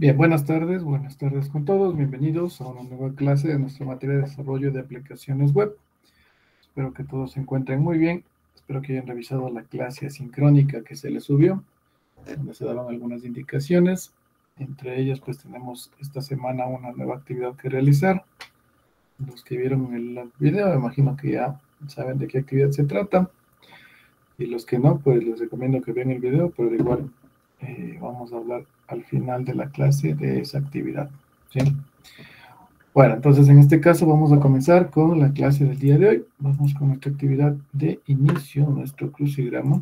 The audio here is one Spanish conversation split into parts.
Bien, buenas tardes con todos. Bienvenidos a una nueva clase de nuestra materia de desarrollo de aplicaciones web. Espero que todos se encuentren muy bien. Espero que hayan revisado la clase asincrónica que se les subió, donde se daban algunas indicaciones. Entre ellas, pues tenemos esta semana una nueva actividad que realizar. Los que vieron el video, me imagino que ya saben de qué actividad se trata. Y los que no, pues les recomiendo que vean el video, pero de igual vamos a hablar al final de la clase de esa actividad, ¿sí? Bueno, entonces en este caso vamos a comenzar con la clase del día de hoy. Vamos con nuestra actividad de inicio, nuestro crucigrama.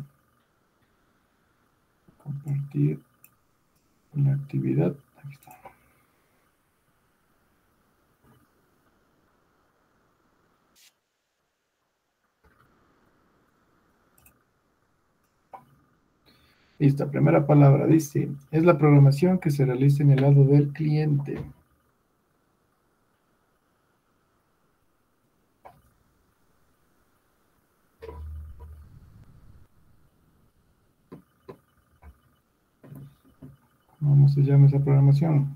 Compartir la actividad. Aquí está. Listo, primera palabra dice, es la programación que se realiza en el lado del cliente. ¿Cómo se llama esa programación?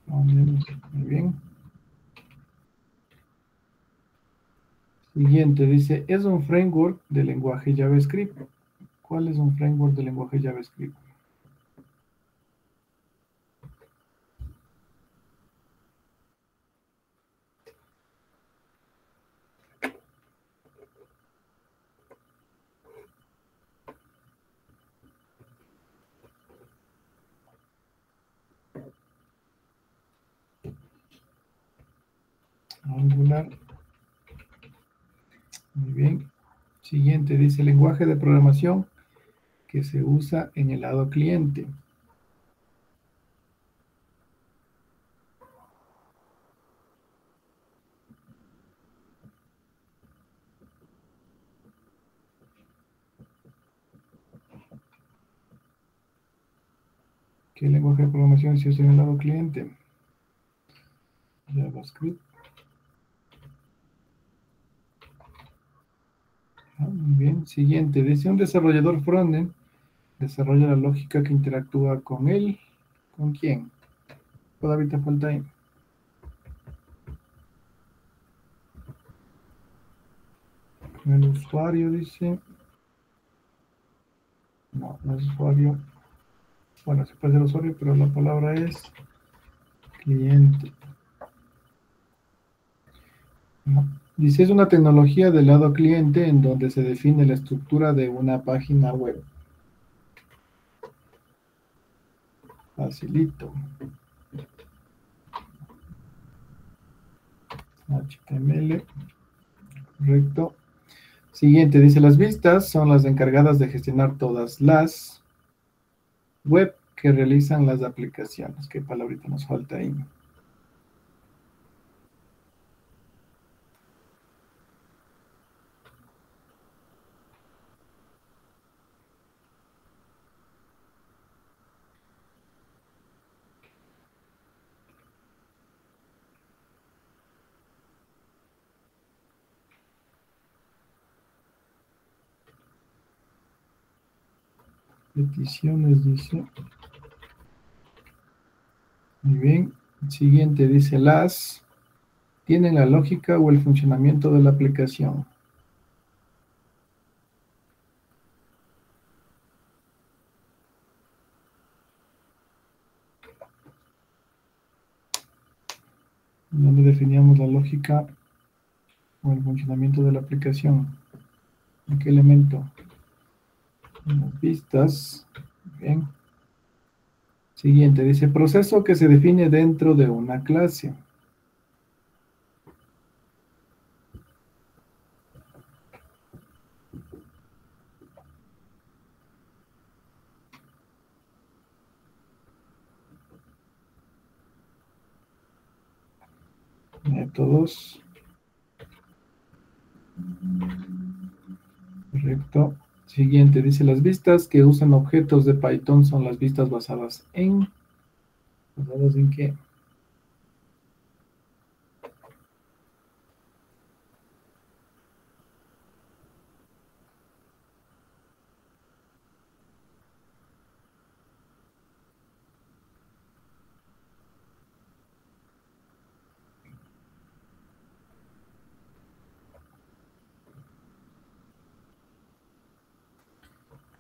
Muy bien. Siguiente, dice, es un framework de lenguaje JavaScript. ¿Cuál es un framework de lenguaje JavaScript? Angular. Muy bien. Siguiente, dice lenguaje de programación que se usa en el lado cliente. ¿Qué lenguaje de programación se usa en el lado cliente? JavaScript. Muy bien. Siguiente, dice un desarrollador frontend desarrolla la lógica que interactúa con él. ¿Con quién? Todavía te falta ahí. Con el usuario, dice. No, no es usuario. Bueno, se puede ser usuario, pero la palabra es cliente. No. Dice, es una tecnología del lado cliente en donde se define la estructura de una página web. Facilito. HTML. Correcto. Siguiente, dice, las vistas son las encargadas de gestionar todas las web que realizan las aplicaciones. ¿Qué palabrita nos falta ahí? Peticiones, dice. Muy bien. Siguiente, dice, las tienen la lógica o el funcionamiento de la aplicación. ¿Dónde definíamos la lógica o el funcionamiento de la aplicación? ¿En qué elemento? En las vistas. Bien. Siguiente, dice proceso que se define dentro de una clase. Métodos. Correcto. Siguiente, dice las vistas que usan objetos de Python son las vistas basadas en... ¿Basadas en qué?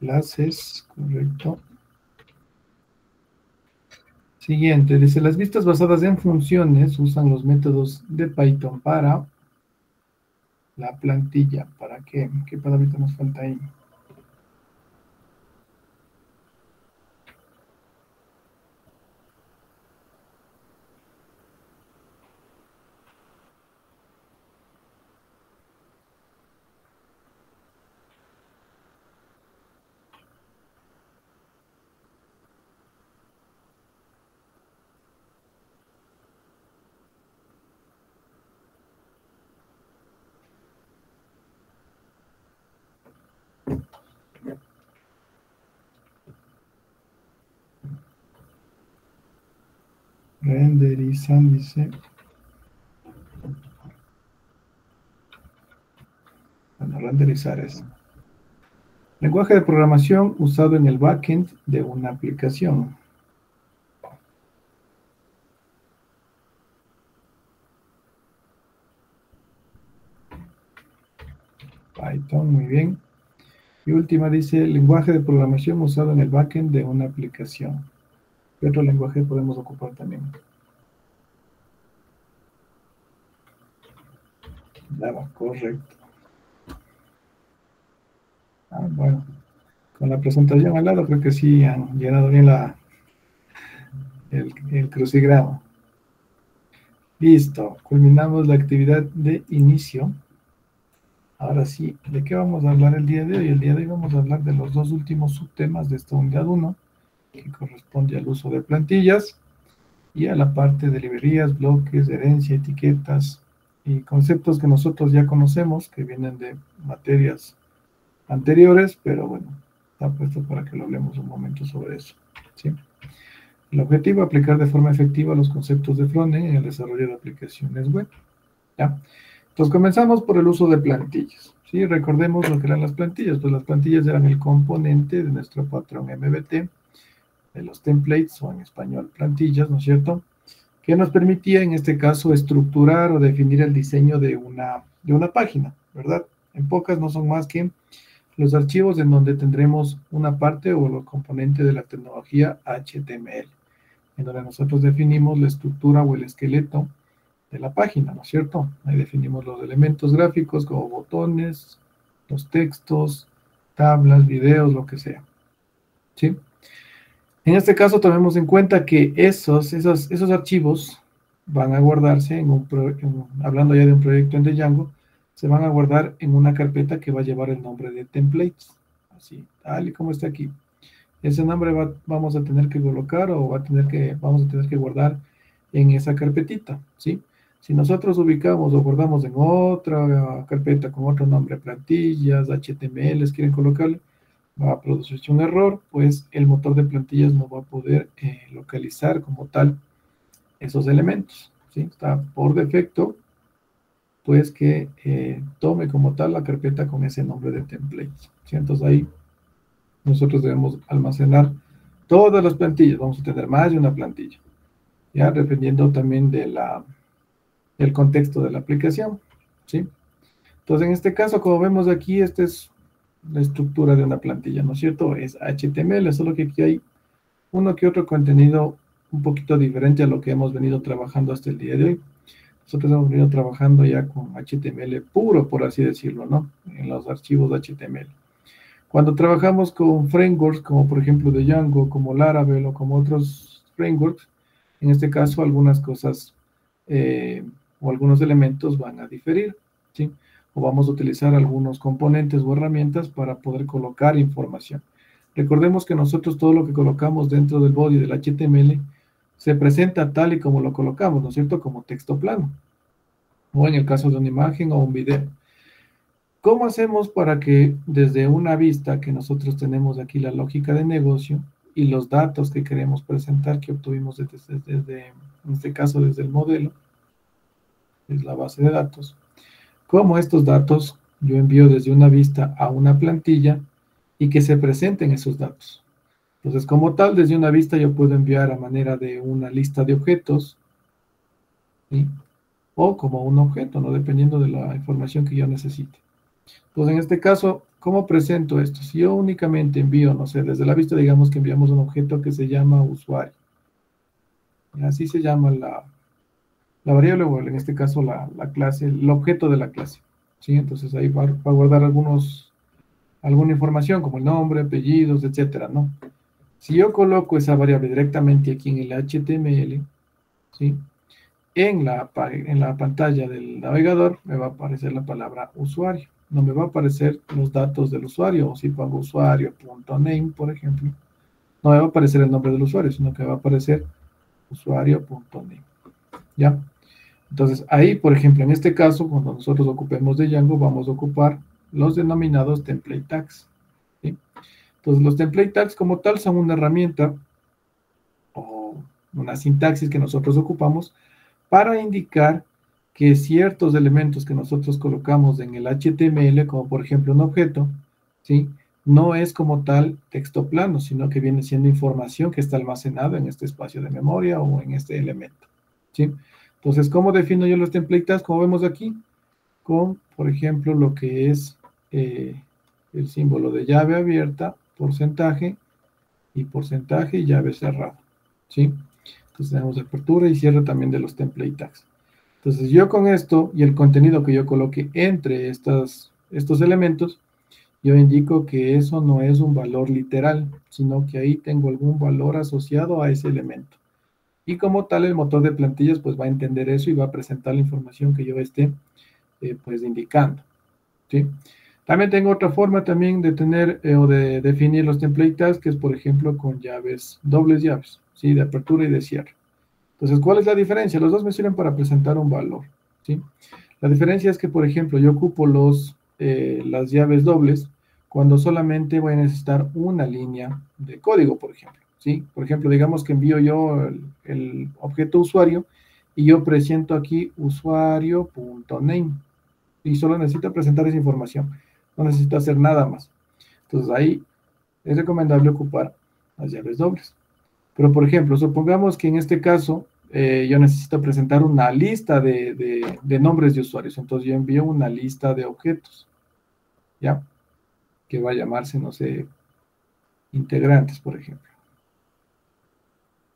Clases, correcto. Siguiente, dice, las vistas basadas en funciones usan los métodos de Python para la plantilla. ¿Para qué? ¿Qué palabrita nos falta ahí? Renderizan, dice. Bueno, renderizar es. Lenguaje de programación usado en el backend de una aplicación. Python, muy bien. Y última dice, lenguaje de programación usado en el backend de una aplicación. ¿Qué otro lenguaje podemos ocupar también? Java, correcto. Ah, bueno, con la presentación al lado creo que sí han llenado bien el crucigrama. Listo, culminamos la actividad de inicio. Ahora sí, ¿de qué vamos a hablar el día de hoy? El día de hoy vamos a hablar de los dos últimos subtemas de esta unidad 1, que corresponde al uso de plantillas y a la parte de librerías, bloques, herencia, etiquetas y conceptos que nosotros ya conocemos, que vienen de materias anteriores, pero bueno, está puesto para que lo hablemos un momento sobre eso. ¿Sí? El objetivo, aplicar de forma efectiva los conceptos de frontend en el desarrollo de aplicaciones web. ¿Ya? Entonces comenzamos por el uso de plantillas. ¿Sí? Recordemos lo que eran las plantillas. Pues las plantillas eran el componente de nuestro patrón MBT, de los templates, o en español plantillas, ¿no es cierto? Que nos permitía en este caso estructurar o definir el diseño de una página, ¿verdad? En pocas no son más que los archivos en donde tendremos una parte o los componentes de la tecnología HTML, en donde nosotros definimos la estructura o el esqueleto de la página, ¿no es cierto? Ahí definimos los elementos gráficos como botones, los textos, tablas, videos, lo que sea, ¿sí? En este caso tomemos en cuenta que esos archivos van a guardarse hablando ya de un proyecto en Django, se van a guardar en una carpeta que va a llevar el nombre de templates, así, tal y como está aquí. Ese nombre vamos a tener que colocar o vamos a tener que guardar en esa carpetita, ¿sí? Si nosotros ubicamos o guardamos en otra carpeta con otro nombre, plantillas, HTML, quieren colocarle, va a producirse un error, pues el motor de plantillas no va a poder localizar como tal esos elementos, ¿sí? Está por defecto, pues que tome como tal la carpeta con ese nombre de templates, ¿sí? Entonces ahí nosotros debemos almacenar todas las plantillas, vamos a tener más de una plantilla, ya dependiendo también del contexto de la aplicación, ¿sí? Entonces en este caso, como vemos aquí, esta es la estructura de una plantilla, ¿no es cierto? Es HTML, solo que aquí hay uno que otro contenido un poquito diferente a lo que hemos venido trabajando hasta el día de hoy. Nosotros hemos venido trabajando ya con HTML puro, por así decirlo, ¿no? En los archivos de HTML. Cuando trabajamos con frameworks, como por ejemplo de Django, como Laravel o como otros frameworks, en este caso algunas cosas o algunos elementos van a diferir, ¿sí? O vamos a utilizar algunos componentes o herramientas para poder colocar información. Recordemos que nosotros todo lo que colocamos dentro del body del HTML se presenta tal y como lo colocamos, ¿no es cierto? Como texto plano, o en el caso de una imagen o un video. ¿Cómo hacemos para que desde una vista que nosotros tenemos aquí la lógica de negocio y los datos que queremos presentar que obtuvimos en este caso desde el modelo, es la base de datos, cómo estos datos yo envío desde una vista a una plantilla y que se presenten esos datos? Entonces, como tal, desde una vista yo puedo enviar a manera de una lista de objetos, ¿sí? O como un objeto, ¿no? Dependiendo de la información que yo necesite. Entonces, en este caso, ¿cómo presento esto? Si yo únicamente envío, no sé, desde la vista digamos que enviamos un objeto que se llama usuario. Y así se llama la variable, o en este caso la clase, el objeto de la clase. ¿Sí? Entonces ahí va a guardar alguna información como el nombre, apellidos, etcétera, ¿no? Si yo coloco esa variable directamente aquí en el HTML, ¿sí? En la pantalla del navegador me va a aparecer la palabra usuario. No me va a aparecer los datos del usuario, o si pongo usuario.name, por ejemplo, no me va a aparecer el nombre del usuario, sino que va a aparecer usuario.name. ¿Ya? Entonces, ahí, por ejemplo, en este caso, cuando nosotros ocupemos de Django, vamos a ocupar los denominados template tags. ¿Sí? Entonces, los template tags como tal son una herramienta o una sintaxis que nosotros ocupamos para indicar que ciertos elementos que nosotros colocamos en el HTML, como por ejemplo un objeto, ¿sí? No es como tal texto plano, sino que viene siendo información que está almacenada en este espacio de memoria o en este elemento, ¿sí? Entonces, ¿cómo defino yo los template tags? Como vemos aquí, con, por ejemplo, lo que es el símbolo de llave abierta, porcentaje y llave cerrada, ¿sí? Entonces tenemos apertura y cierre también de los template tags. Entonces yo con esto y el contenido que yo coloque entre estos elementos, yo indico que eso no es un valor literal, sino que ahí tengo algún valor asociado a ese elemento. Y como tal, el motor de plantillas pues va a entender eso y va a presentar la información que yo esté pues indicando, ¿sí? También tengo otra forma también de tener o de definir los template tags, que es por ejemplo con llaves, dobles llaves, ¿sí? De apertura y de cierre. Entonces, ¿cuál es la diferencia? Los dos me sirven para presentar un valor, ¿sí? La diferencia es que, por ejemplo, yo ocupo las llaves dobles cuando solamente voy a necesitar una línea de código, por ejemplo, ¿sí? Por ejemplo, digamos que envío yo el objeto usuario y yo presento aquí usuario.name y solo necesito presentar esa información, no necesito hacer nada más. Entonces, ahí es recomendable ocupar las llaves dobles. Pero, por ejemplo, supongamos que en este caso yo necesito presentar una lista de nombres de usuarios. Entonces yo envío una lista de objetos, ¿ya? Que va a llamarse, no sé, integrantes, por ejemplo.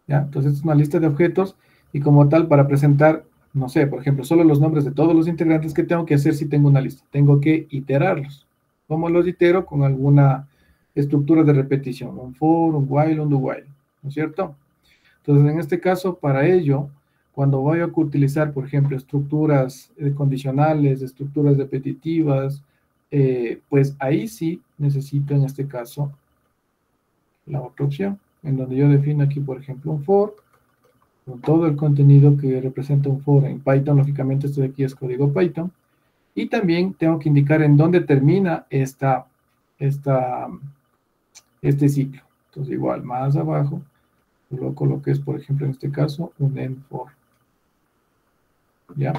¿Ya? Entonces es una lista de objetos y como tal para presentar, no sé, por ejemplo, solo los nombres de todos los integrantes que tengo que hacer si tengo una lista. Tengo que iterarlos. ¿Cómo los itero? Con alguna estructura de repetición, un for, un while, un do while, ¿no es cierto? Entonces, en este caso, para ello, cuando voy a utilizar, por ejemplo, estructuras condicionales, estructuras repetitivas, pues ahí sí necesito, en este caso, la otra opción, en donde yo defino aquí, por ejemplo, un for, con todo el contenido que representa un for en Python. Lógicamente, esto de aquí es código Python. Y también tengo que indicar en dónde termina este ciclo. Entonces, igual, más abajo, coloco lo que es, por ejemplo, en este caso, un end for. ¿Ya?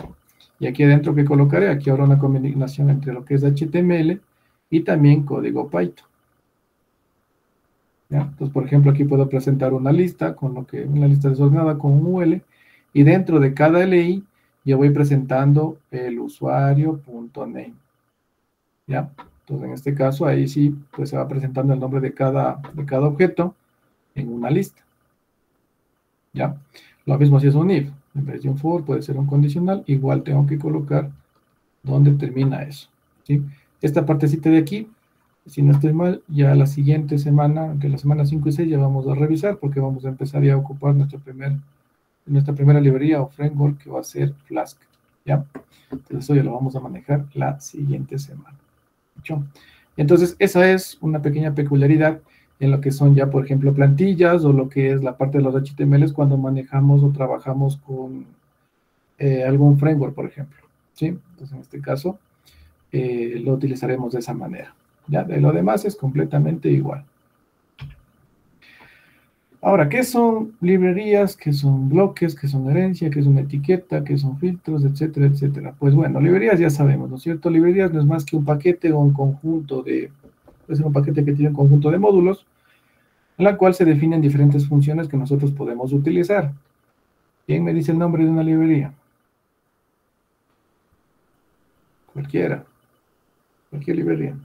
Y aquí adentro, ¿qué colocaré? Aquí habrá una combinación entre lo que es HTML y también código Python. ¿Ya? Entonces, por ejemplo, aquí puedo presentar una lista, una lista desordenada con un UL, y dentro de cada LI yo voy presentando el usuario.name. ¿Ya? Entonces, en este caso, ahí sí, pues se va presentando el nombre de cada objeto en una lista. ¿Ya? Lo mismo si es un if. En vez de un for, puede ser un condicional. Igual tengo que colocar dónde termina eso, ¿sí? Esta partecita de aquí, si no estoy mal, ya la siguiente semana, entre la semana 5 y 6, ya vamos a revisar porque vamos a empezar ya a ocupar nuestra primera librería o framework que va a ser Flask, ¿ya? Entonces eso ya lo vamos a manejar la siguiente semana. ¿Sí? Entonces esa es una pequeña peculiaridad en lo que son ya, por ejemplo, plantillas o lo que es la parte de los HTMLs cuando manejamos o trabajamos con algún framework, por ejemplo, ¿sí? Entonces en este caso lo utilizaremos de esa manera. Ya, de lo demás es completamente igual. Ahora, ¿qué son librerías? ¿Qué son bloques? ¿Qué son herencia? ¿Qué es una etiqueta? ¿Qué son filtros? Etcétera, etcétera. Pues bueno, librerías ya sabemos, ¿no es cierto? Librerías no es más que un paquete o un conjunto puede ser un paquete que tiene un conjunto de módulos, en la cual se definen diferentes funciones que nosotros podemos utilizar. ¿Quién me dice el nombre de una librería? Cualquiera. Cualquier librería.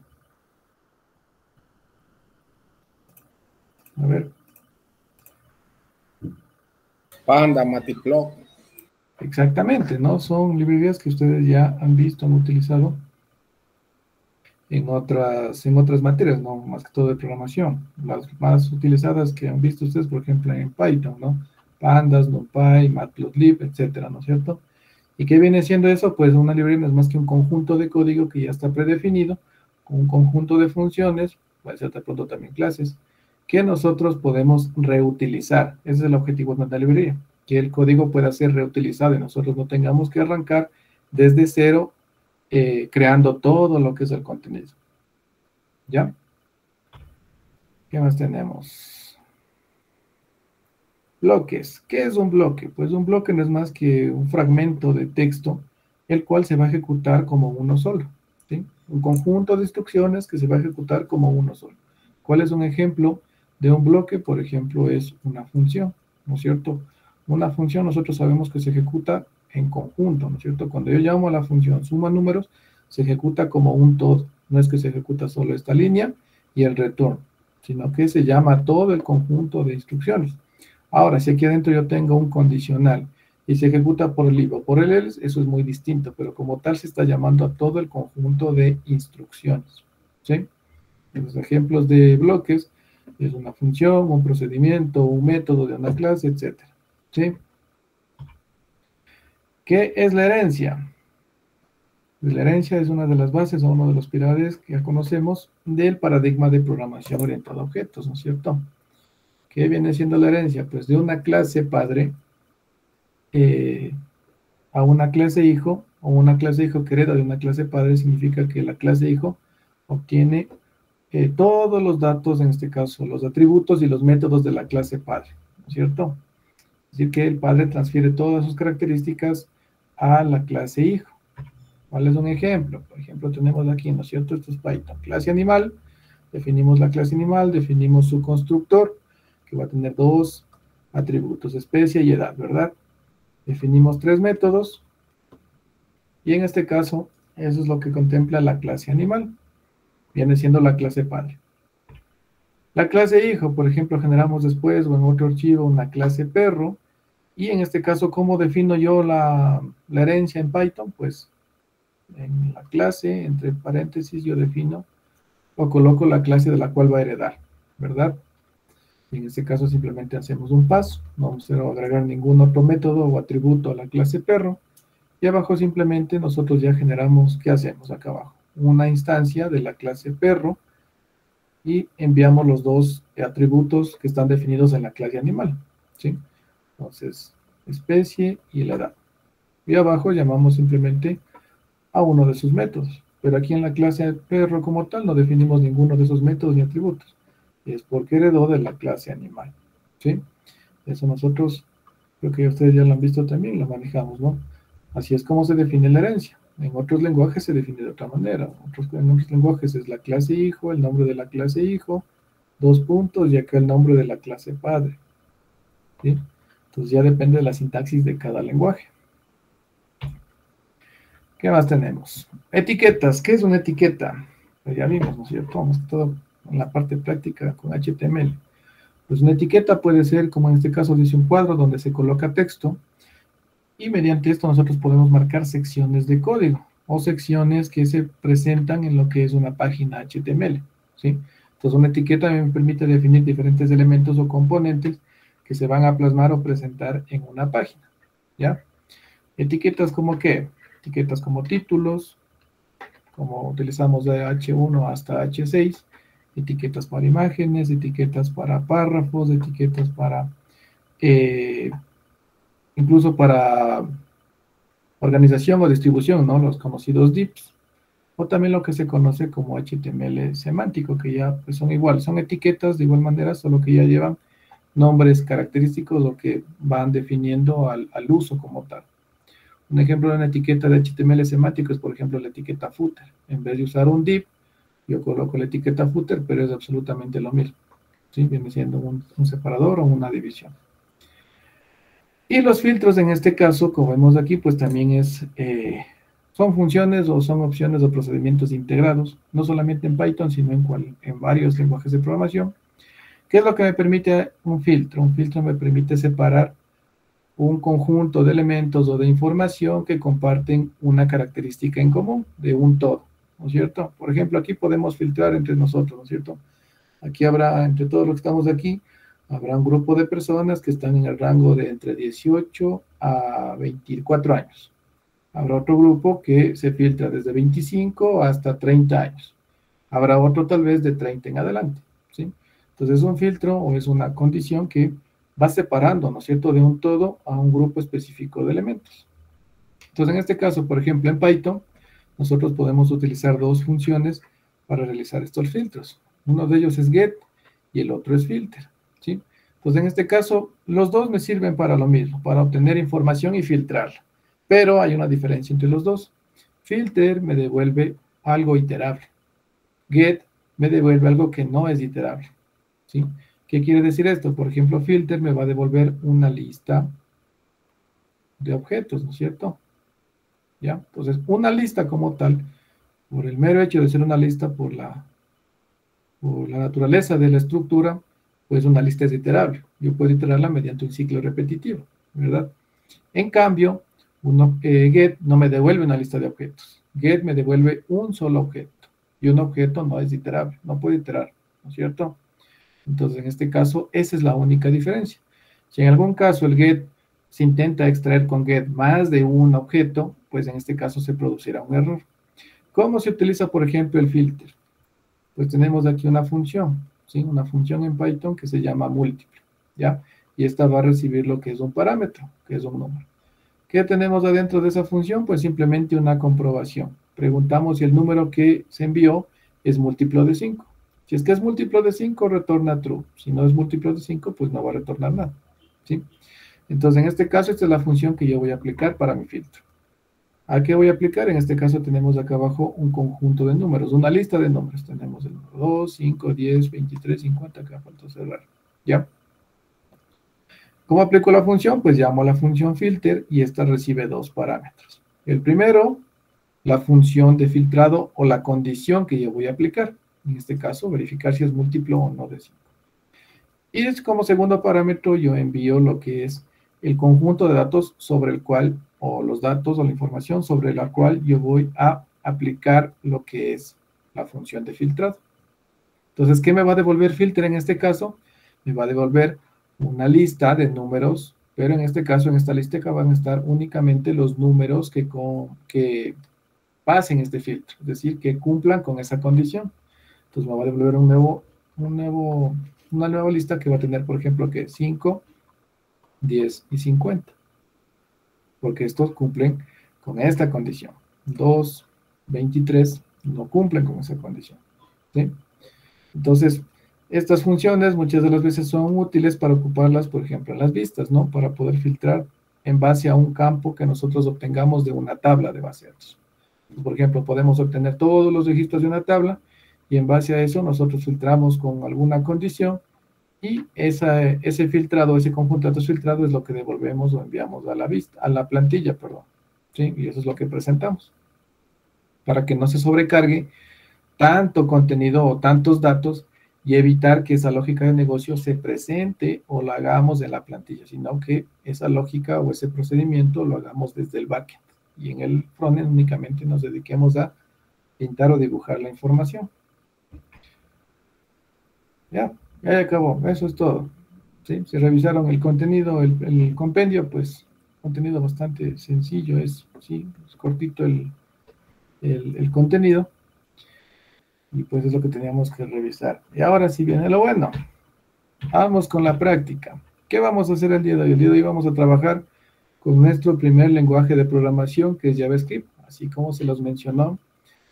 A ver. Panda, Matplotlib. Exactamente, ¿no? Son librerías que ustedes ya han visto, han utilizado en otras materias, ¿no? Más que todo de programación. Las más utilizadas que han visto ustedes, por ejemplo, en Python, ¿no? Pandas, NumPy, Matplotlib, etcétera, ¿no es cierto? ¿Y qué viene siendo eso? Pues una librería no es más que un conjunto de código que ya está predefinido, con un conjunto de funciones, puede ser de pronto también clases, que nosotros podemos reutilizar. Ese es el objetivo de una librería, que el código pueda ser reutilizado y nosotros no tengamos que arrancar desde cero creando todo lo que es el contenido. ¿Ya? ¿Qué más tenemos? Bloques. ¿Qué es un bloque? Pues un bloque no es más que un fragmento de texto, el cual se va a ejecutar como uno solo. ¿Sí? Un conjunto de instrucciones que se va a ejecutar como uno solo. ¿Cuál es un ejemplo de un bloque? Por ejemplo, es una función, ¿no es cierto? Una función nosotros sabemos que se ejecuta en conjunto, ¿no es cierto? Cuando yo llamo a la función suma números, se ejecuta como un todo. No es que se ejecuta solo esta línea y el retorno, sino que se llama todo el conjunto de instrucciones. Ahora, si aquí adentro yo tengo un condicional y se ejecuta por el if o por el else, eso es muy distinto, pero como tal se está llamando a todo el conjunto de instrucciones. ¿Sí? Los ejemplos de bloques es una función, un procedimiento, un método de una clase, etc. ¿Sí? ¿Qué es la herencia? Pues la herencia es una de las bases o uno de los pilares que ya conocemos del paradigma de programación orientada a objetos, ¿no es cierto? ¿Qué viene siendo la herencia? Pues de una clase padre a una clase hijo, o una clase hijo que hereda de una clase padre, significa que la clase hijo obtiene todos los datos, en este caso, los atributos y los métodos de la clase padre, ¿no es cierto? Es decir, que el padre transfiere todas sus características a la clase hijo. ¿Cuál es un ejemplo? Por ejemplo, tenemos aquí, ¿no es cierto? Esto es Python. Clase animal, definimos la clase animal, definimos su constructor, que va a tener dos atributos, especie y edad, ¿verdad? Definimos tres métodos, y en este caso, eso es lo que contempla la clase animal. Viene siendo la clase padre. La clase hijo, por ejemplo, generamos después o en otro archivo una clase perro. Y en este caso, ¿cómo defino yo la herencia en Python? Pues en la clase, entre paréntesis, yo defino o coloco la clase de la cual va a heredar, ¿verdad? Y en este caso simplemente hacemos un paso. No vamos a agregar ningún otro método o atributo a la clase perro. Y abajo simplemente nosotros ya generamos, ¿qué hacemos acá abajo? Una instancia de la clase perro y enviamos los dos atributos que están definidos en la clase animal, ¿sí? Entonces, especie y la edad. Y abajo llamamos simplemente a uno de sus métodos. Pero aquí en la clase perro como tal no definimos ninguno de esos métodos ni atributos. Es porque heredó de la clase animal, ¿sí? Eso nosotros, creo que ustedes ya lo han visto también, lo manejamos, ¿no? Así es como se define la herencia. En otros lenguajes se define de otra manera. En otros lenguajes es la clase hijo, el nombre de la clase hijo, dos puntos, y acá el nombre de la clase padre. ¿Sí? Entonces ya depende de la sintaxis de cada lenguaje. ¿Qué más tenemos? Etiquetas. ¿Qué es una etiqueta? Pues ya vimos, ¿no es cierto? Vamos todo en la parte práctica con HTML. Pues una etiqueta puede ser, como en este caso dice, un cuadro donde se coloca texto, y mediante esto nosotros podemos marcar secciones de código o secciones que se presentan en lo que es una página HTML, ¿sí? Entonces una etiqueta me permite definir diferentes elementos o componentes que se van a plasmar o presentar en una página, ¿ya? Etiquetas como ¿qué? Etiquetas como títulos, como utilizamos de H1 hasta H6, etiquetas para imágenes, etiquetas para párrafos, etiquetas para incluso para organización o distribución, ¿no? Los conocidos divs, o también lo que se conoce como HTML semántico, que ya pues, son igual, son etiquetas de igual manera, solo que ya llevan nombres característicos o que van definiendo al uso como tal. Un ejemplo de una etiqueta de HTML semántico es, por ejemplo, la etiqueta footer. En vez de usar un div, yo coloco la etiqueta footer, pero es absolutamente lo mismo, ¿sí? Viene siendo un separador o una división. Y los filtros en este caso, como vemos aquí, pues también son funciones o son opciones o procedimientos integrados, no solamente en Python, sino en varios lenguajes de programación, ¿Qué es lo que me permite un filtro? Un filtro me permite separar un conjunto de elementos o de información que comparten una característica en común de un todo, ¿no es cierto? Por ejemplo, aquí podemos filtrar entre nosotros, ¿no es cierto? Aquí habrá, entre todos los que estamos aquí, habrá un grupo de personas que están en el rango de entre 18 a 24 años. Habrá otro grupo que se filtra desde 25 hasta 30 años. Habrá otro tal vez de 30 en adelante, ¿sí? Entonces es un filtro o es una condición que va separando, ¿no es cierto?, de un todo a un grupo específico de elementos. Entonces en este caso, por ejemplo, en Python, nosotros podemos utilizar dos funciones para realizar estos filtros. Uno de ellos es get y el otro es filter, ¿sí? Entonces en este caso, los dos me sirven para lo mismo, para obtener información y filtrarla. Pero hay una diferencia entre los dos. Filter me devuelve algo iterable. Get me devuelve algo que no es iterable, ¿sí? ¿Qué quiere decir esto? Por ejemplo, filter me va a devolver una lista de objetos, ¿no es cierto? ¿Ya? Entonces, una lista como tal, por el mero hecho de ser una lista, por la naturaleza de la estructura, pues una lista es iterable. Yo puedo iterarla mediante un ciclo repetitivo, ¿verdad? En cambio, get no me devuelve una lista de objetos. Get me devuelve un solo objeto. Y un objeto no es iterable, no puede iterar, ¿no es cierto? Entonces, en este caso, esa es la única diferencia. Si en algún caso el get se intenta extraer con get más de un objeto, pues en este caso se producirá un error. ¿Cómo se utiliza, por ejemplo, el filter? Pues tenemos aquí una función, ¿sí? Una función en Python que se llama múltiple, ¿ya? Y esta va a recibir lo que es un parámetro, que es un número. ¿Qué tenemos adentro de esa función? Pues simplemente una comprobación. Preguntamos si el número que se envió es múltiplo de 5. Si es que es múltiplo de 5, retorna true. Si no es múltiplo de 5, pues no va a retornar nada, ¿sí? Entonces, en este caso, esta es la función que yo voy a aplicar para mi filtro. ¿A qué voy a aplicar? En este caso tenemos acá abajo un conjunto de números, una lista de números. Tenemos el número 2, 5, 10, 23, 50, acá falta cerrar, ¿ya? ¿Cómo aplico la función? Pues llamo a la función filter y esta recibe dos parámetros. El primero, la función de filtrado o la condición que yo voy a aplicar. En este caso, verificar si es múltiplo o no de 5. Y es como segundo parámetro yo envío lo que es el conjunto de datos sobre el cual, o los datos o la información sobre la cual yo voy a aplicar lo que es la función de filtrado. Entonces, ¿qué me va a devolver filter en este caso? Me va a devolver una lista de números, pero en este caso, en esta lista van a estar únicamente los números que pasen este filtro, es decir, que cumplan con esa condición. Entonces me va a devolver una nueva lista que va a tener, por ejemplo, que 5, 10 y 50, porque estos cumplen con esta condición. 2, 23 no cumplen con esa condición, ¿sí? Entonces, estas funciones muchas de las veces son útiles para ocuparlas, por ejemplo, en las vistas, ¿no? Para poder filtrar en base a un campo que nosotros obtengamos de una tabla de base de datos. Por ejemplo, podemos obtener todos los registros de una tabla y en base a eso nosotros filtramos con alguna condición y ese filtrado, ese conjunto de datos filtrados es lo que devolvemos o enviamos a la vista, a la plantilla, perdón, ¿sí? Y eso es lo que presentamos. Para que no se sobrecargue tanto contenido o tantos datos y evitar que esa lógica de negocio se presente o la hagamos en la plantilla, sino que esa lógica o ese procedimiento lo hagamos desde el backend y en el frontend únicamente nos dediquemos a pintar o dibujar la información. Ya acabó, eso es todo, ¿sí? Si revisaron el contenido, el compendio, pues contenido bastante sencillo, ¿sí? Es cortito el contenido. Y pues es lo que teníamos que revisar. Y ahora sí viene lo bueno. Vamos con la práctica. ¿Qué vamos a hacer el día de hoy? El día de hoy vamos a trabajar con nuestro primer lenguaje de programación, que es JavaScript, así como se los mencionó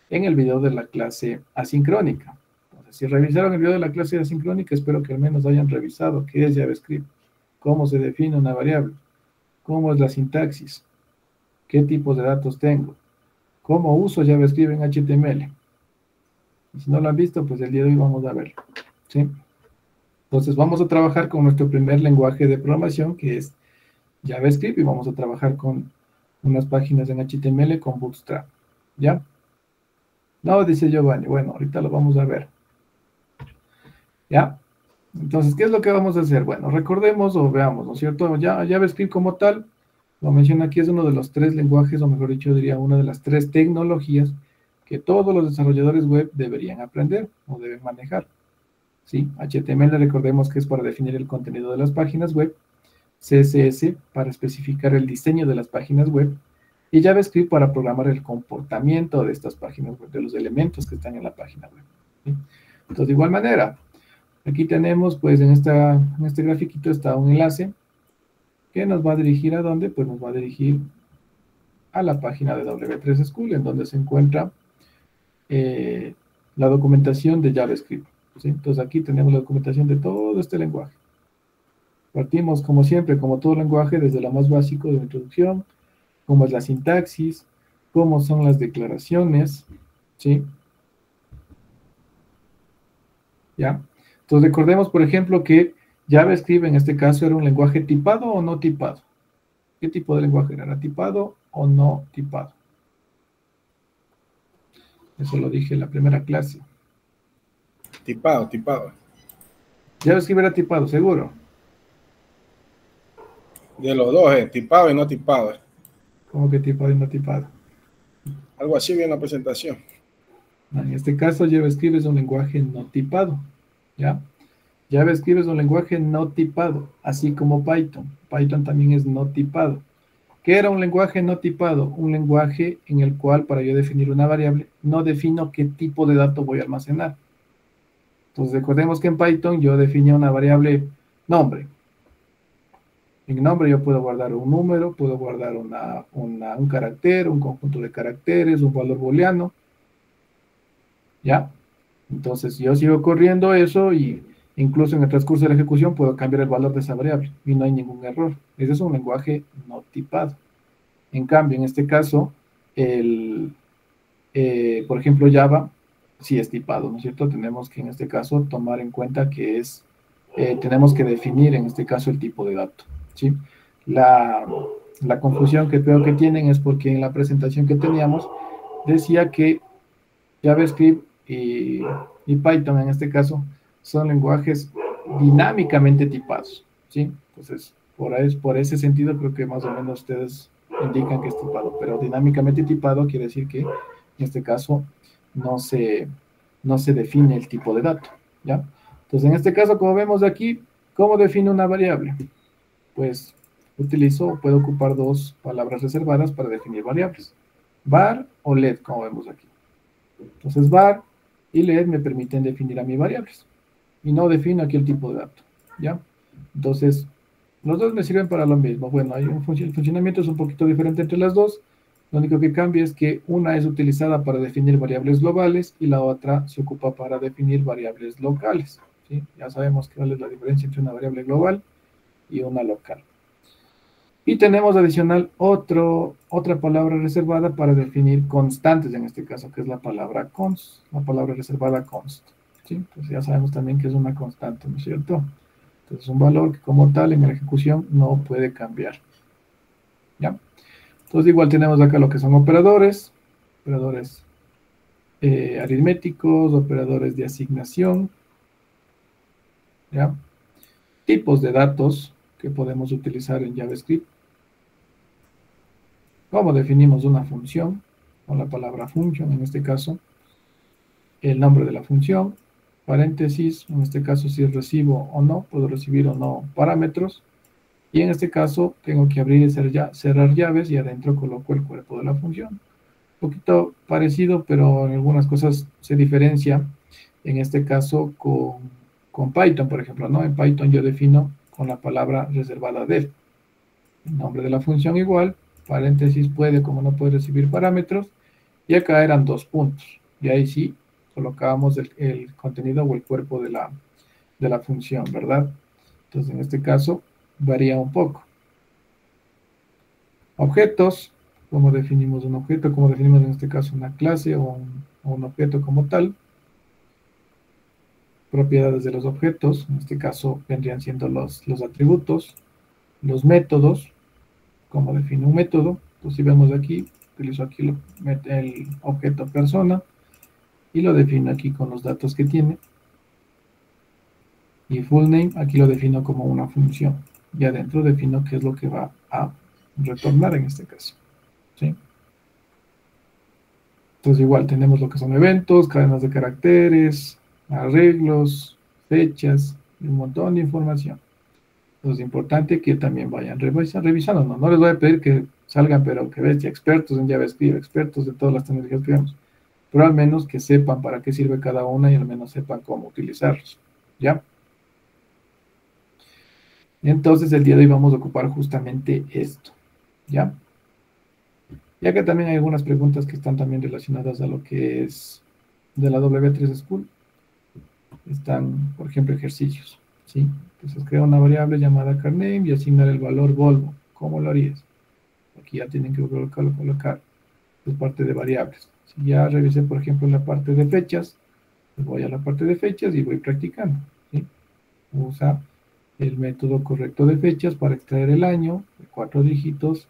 en el video de la clase asincrónica. Entonces, si revisaron el video de la clase asincrónica, espero que al menos hayan revisado qué es JavaScript, cómo se define una variable, cómo es la sintaxis, qué tipos de datos tengo, cómo uso JavaScript en HTML. Y si no lo han visto, pues el día de hoy vamos a verlo, ¿sí? Entonces vamos a trabajar con nuestro primer lenguaje de programación, que es JavaScript, y vamos a trabajar con unas páginas en HTML con Bootstrap, ¿ya? No, dice Giovanni, bueno, ahorita lo vamos a ver, ¿ya? Entonces, ¿qué es lo que vamos a hacer? Bueno, recordemos o veamos, ¿no es cierto? Ya JavaScript como tal, lo menciono aquí, es uno de los 3 lenguajes, o mejor dicho, diría una de las 3 tecnologías que todos los desarrolladores web deberían aprender o deben manejar. ¿Sí? HTML, recordemos que es para definir el contenido de las páginas web, CSS para especificar el diseño de las páginas web, y JavaScript para programar el comportamiento de estas páginas web, de los elementos que están en la página web. ¿Sí? Entonces, de igual manera, aquí tenemos, pues, en este grafiquito está un enlace que nos va a dirigir ¿a dónde? Pues nos va a dirigir a la página de W3 School, en donde se encuentra la documentación de JavaScript. ¿Sí? Entonces, aquí tenemos la documentación de todo este lenguaje. Partimos, como siempre, como todo lenguaje, desde lo más básico de la introducción, cómo es la sintaxis, cómo son las declaraciones, ¿sí? ¿Ya? Entonces recordemos, por ejemplo, que JavaScript en este caso era un lenguaje tipado o no tipado. ¿Qué tipo de lenguaje era? ¿Era tipado o no tipado? Eso lo dije en la primera clase. Tipado, tipado. JavaScript era tipado, seguro. De los dos, tipado y no tipado. ¿Cómo que tipado y no tipado? Algo así vi en la presentación. En este caso, JavaScript es un lenguaje no tipado, ¿ya? JavaScript es un lenguaje no tipado, así como Python. Python también es no tipado. ¿Qué era un lenguaje no tipado? Un lenguaje en el cual, para yo definir una variable, no defino qué tipo de dato voy a almacenar. Entonces, recordemos que en Python yo definía una variable nombre. En nombre yo puedo guardar un número, puedo guardar un carácter, un conjunto de caracteres, un valor booleano, ¿ya? Entonces yo sigo corriendo eso y incluso en el transcurso de la ejecución puedo cambiar el valor de esa variable y no hay ningún error. Ese es un lenguaje no tipado. En cambio, en este caso, por ejemplo, Java sí es tipado, ¿no es cierto? Tenemos que en este caso tomar en cuenta que tenemos que definir en este caso el tipo de dato, ¿sí? La confusión que creo que tienen es porque en la presentación que teníamos decía que JavaScript y Python en este caso son lenguajes dinámicamente tipados, ¿sí? Entonces, por ese sentido creo que más o menos ustedes indican que es tipado, pero dinámicamente tipado quiere decir que en este caso no se, no se define el tipo de dato, ¿ya? Entonces, en este caso, como vemos aquí, ¿cómo define una variable? Pues puedo ocupar 2 palabras reservadas para definir variables, var o let, como vemos aquí. Entonces, var y let me permiten definir a mis variables. Y no defino aquí el tipo de dato, ¿ya? Entonces, los dos me sirven para lo mismo. Bueno, el funcionamiento es un poquito diferente entre las dos. Lo único que cambia es que una es utilizada para definir variables globales y la otra se ocupa para definir variables locales, ¿sí? Ya sabemos cuál es la diferencia entre una variable global y una local. Y tenemos adicional otra palabra reservada para definir constantes, en este caso, que es la palabra const, la palabra reservada const. ¿Sí? Pues ya sabemos también que es una constante, ¿no es cierto? Entonces es un valor que como tal en la ejecución no puede cambiar. ¿Ya? Entonces igual tenemos acá lo que son operadores aritméticos, operadores de asignación, ¿ya? Tipos de datos que podemos utilizar en JavaScript. ¿Cómo definimos una función? Con la palabra function, en este caso, el nombre de la función, paréntesis, en este caso si recibo o no, puedo recibir o no parámetros, y en este caso tengo que abrir y cerrar llaves y adentro coloco el cuerpo de la función. Un poquito parecido, pero en algunas cosas se diferencia, en este caso con Python, por ejemplo, ¿no? En Python yo defino con la palabra reservada def, el nombre de la función igual, paréntesis puede como no puede recibir parámetros, y acá eran 2 puntos, y ahí sí colocábamos el contenido o el cuerpo de la función, ¿verdad? Entonces en este caso varía un poco. Objetos, ¿cómo definimos un objeto? ¿Cómo definimos en este caso una clase o un objeto como tal? Propiedades de los objetos, en este caso vendrían siendo los atributos, los métodos, ¿cómo defino un método? Pues si vemos aquí, utilizo aquí el objeto persona y lo defino aquí con los datos que tiene. Y full name, aquí lo defino como una función. Y adentro defino qué es lo que va a retornar en este caso. ¿Sí? Entonces igual tenemos lo que son eventos, cadenas de caracteres, arreglos, fechas y un montón de información. Entonces es importante que también vayan revisando. No les voy a pedir que salgan, pero que vean expertos en JavaScript, expertos de todas las tecnologías que vemos. Pero al menos que sepan para qué sirve cada una y al menos sepan cómo utilizarlos. ¿Ya? Entonces el día de hoy vamos a ocupar justamente esto. ¿Ya? Ya que también hay algunas preguntas que están también relacionadas a lo que es de la W3 School. Están, por ejemplo, ejercicios. ¿Sí? Entonces crea una variable llamada carname y asignar el valor Volvo. ¿Cómo lo harías? Aquí ya tienen que colocar es parte de variables. Si ya revisé, por ejemplo, la parte de fechas, pues voy a la parte de fechas y voy practicando. ¿Sí? Usa el método correcto de fechas para extraer el año, de 4 dígitos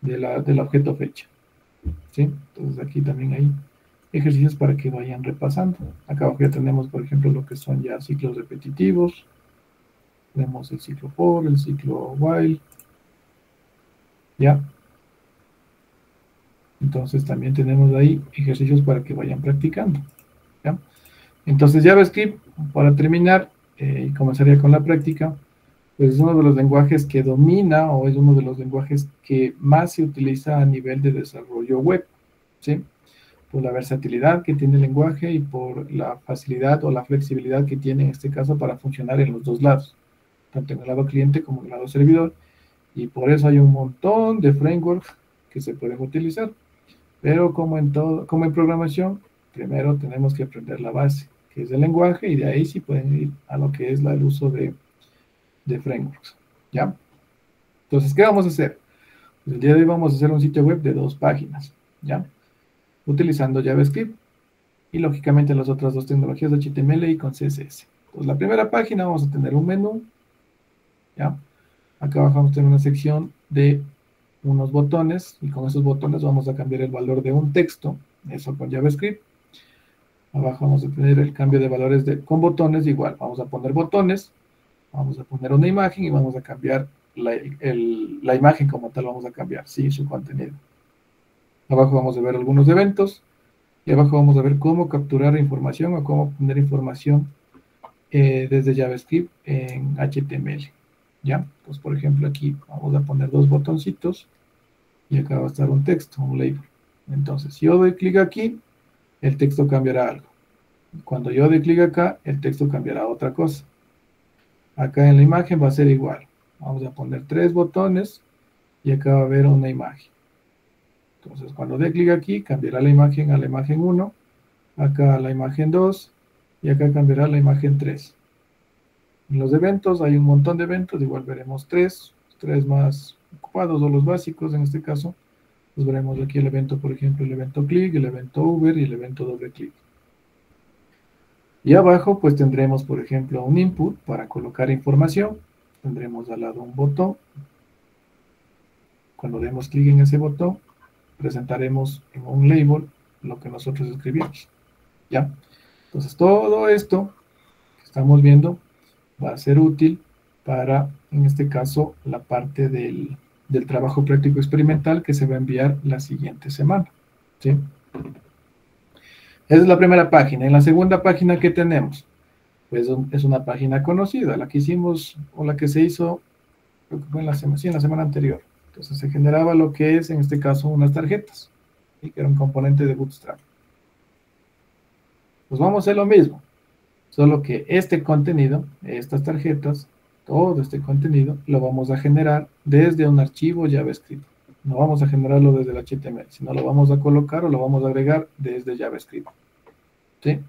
del objeto fecha. ¿Sí? Entonces aquí también hay ejercicios para que vayan repasando. Acá abajo ya tenemos, por ejemplo, lo que son ya ciclos repetitivos. Tenemos el ciclo for, el ciclo while. ¿Ya? Entonces también tenemos ahí ejercicios para que vayan practicando. ¿Ya? Entonces JavaScript, para terminar, y comenzaría con la práctica, pues es uno de los lenguajes que domina o es uno de los lenguajes que más se utiliza a nivel de desarrollo web, ¿sí? Por la versatilidad que tiene el lenguaje y por la facilidad o la flexibilidad que tiene en este caso para funcionar en los dos lados, tanto en el lado cliente como en el lado servidor, y por eso hay un montón de frameworks que se pueden utilizar. Pero como en todo, como en programación, primero tenemos que aprender la base, que es el lenguaje, y de ahí sí pueden ir a lo que es el uso de frameworks. ¿Ya? Entonces, ¿qué vamos a hacer? Pues el día de hoy vamos a hacer un sitio web de 2 páginas, ¿ya? Utilizando JavaScript y lógicamente las otras 2 tecnologías de HTML y con CSS. Entonces, la primera página vamos a tener un menú, ¿ya? Acá abajo vamos a tener una sección de unos botones y con esos botones vamos a cambiar el valor de un texto, eso con JavaScript. Abajo vamos a tener el cambio de valores con botones, igual, vamos a poner botones, vamos a poner una imagen y vamos a cambiar la imagen como tal, vamos a cambiar, sí, su contenido. Abajo vamos a ver algunos eventos y abajo vamos a ver cómo capturar información o cómo poner información desde JavaScript en HTML. ¿Ya? Pues por ejemplo aquí vamos a poner 2 botoncitos y acá va a estar un texto, un label. Entonces, si yo doy clic aquí, el texto cambiará algo. Cuando yo dé clic acá, el texto cambiará a otra cosa. Acá en la imagen va a ser igual. Vamos a poner 3 botones y acá va a haber una imagen. Entonces, cuando dé clic aquí, cambiará la imagen a la imagen 1, acá a la imagen 2 y acá cambiará la imagen 3. En los eventos hay un montón de eventos, igual veremos 3 más ocupados o los básicos en este caso. Pues veremos aquí el evento, por ejemplo, el evento click, el evento Uber y el evento doble clic. Y abajo pues tendremos, por ejemplo, un input para colocar información. Tendremos al lado un botón. Cuando demos clic en ese botón, presentaremos en un label lo que nosotros escribimos. ¿Ya? Entonces todo esto que estamos viendo va a ser útil para, en este caso, la parte del trabajo práctico experimental que se va a enviar la siguiente semana. ¿Sí? Esa es la primera página. En la segunda página, ¿qué tenemos? Pues es una página conocida, la que hicimos o la que se hizo, creo que fue en la semana anterior. Entonces se generaba lo que es, en este caso, unas tarjetas, ¿sí? Que era un componente de Bootstrap. Pues vamos a hacer lo mismo, solo que este contenido, estas tarjetas, todo este contenido, lo vamos a generar desde un archivo JavaScript. No vamos a generarlo desde el HTML, sino lo vamos a colocar o lo vamos a agregar desde JavaScript. ¿Sí?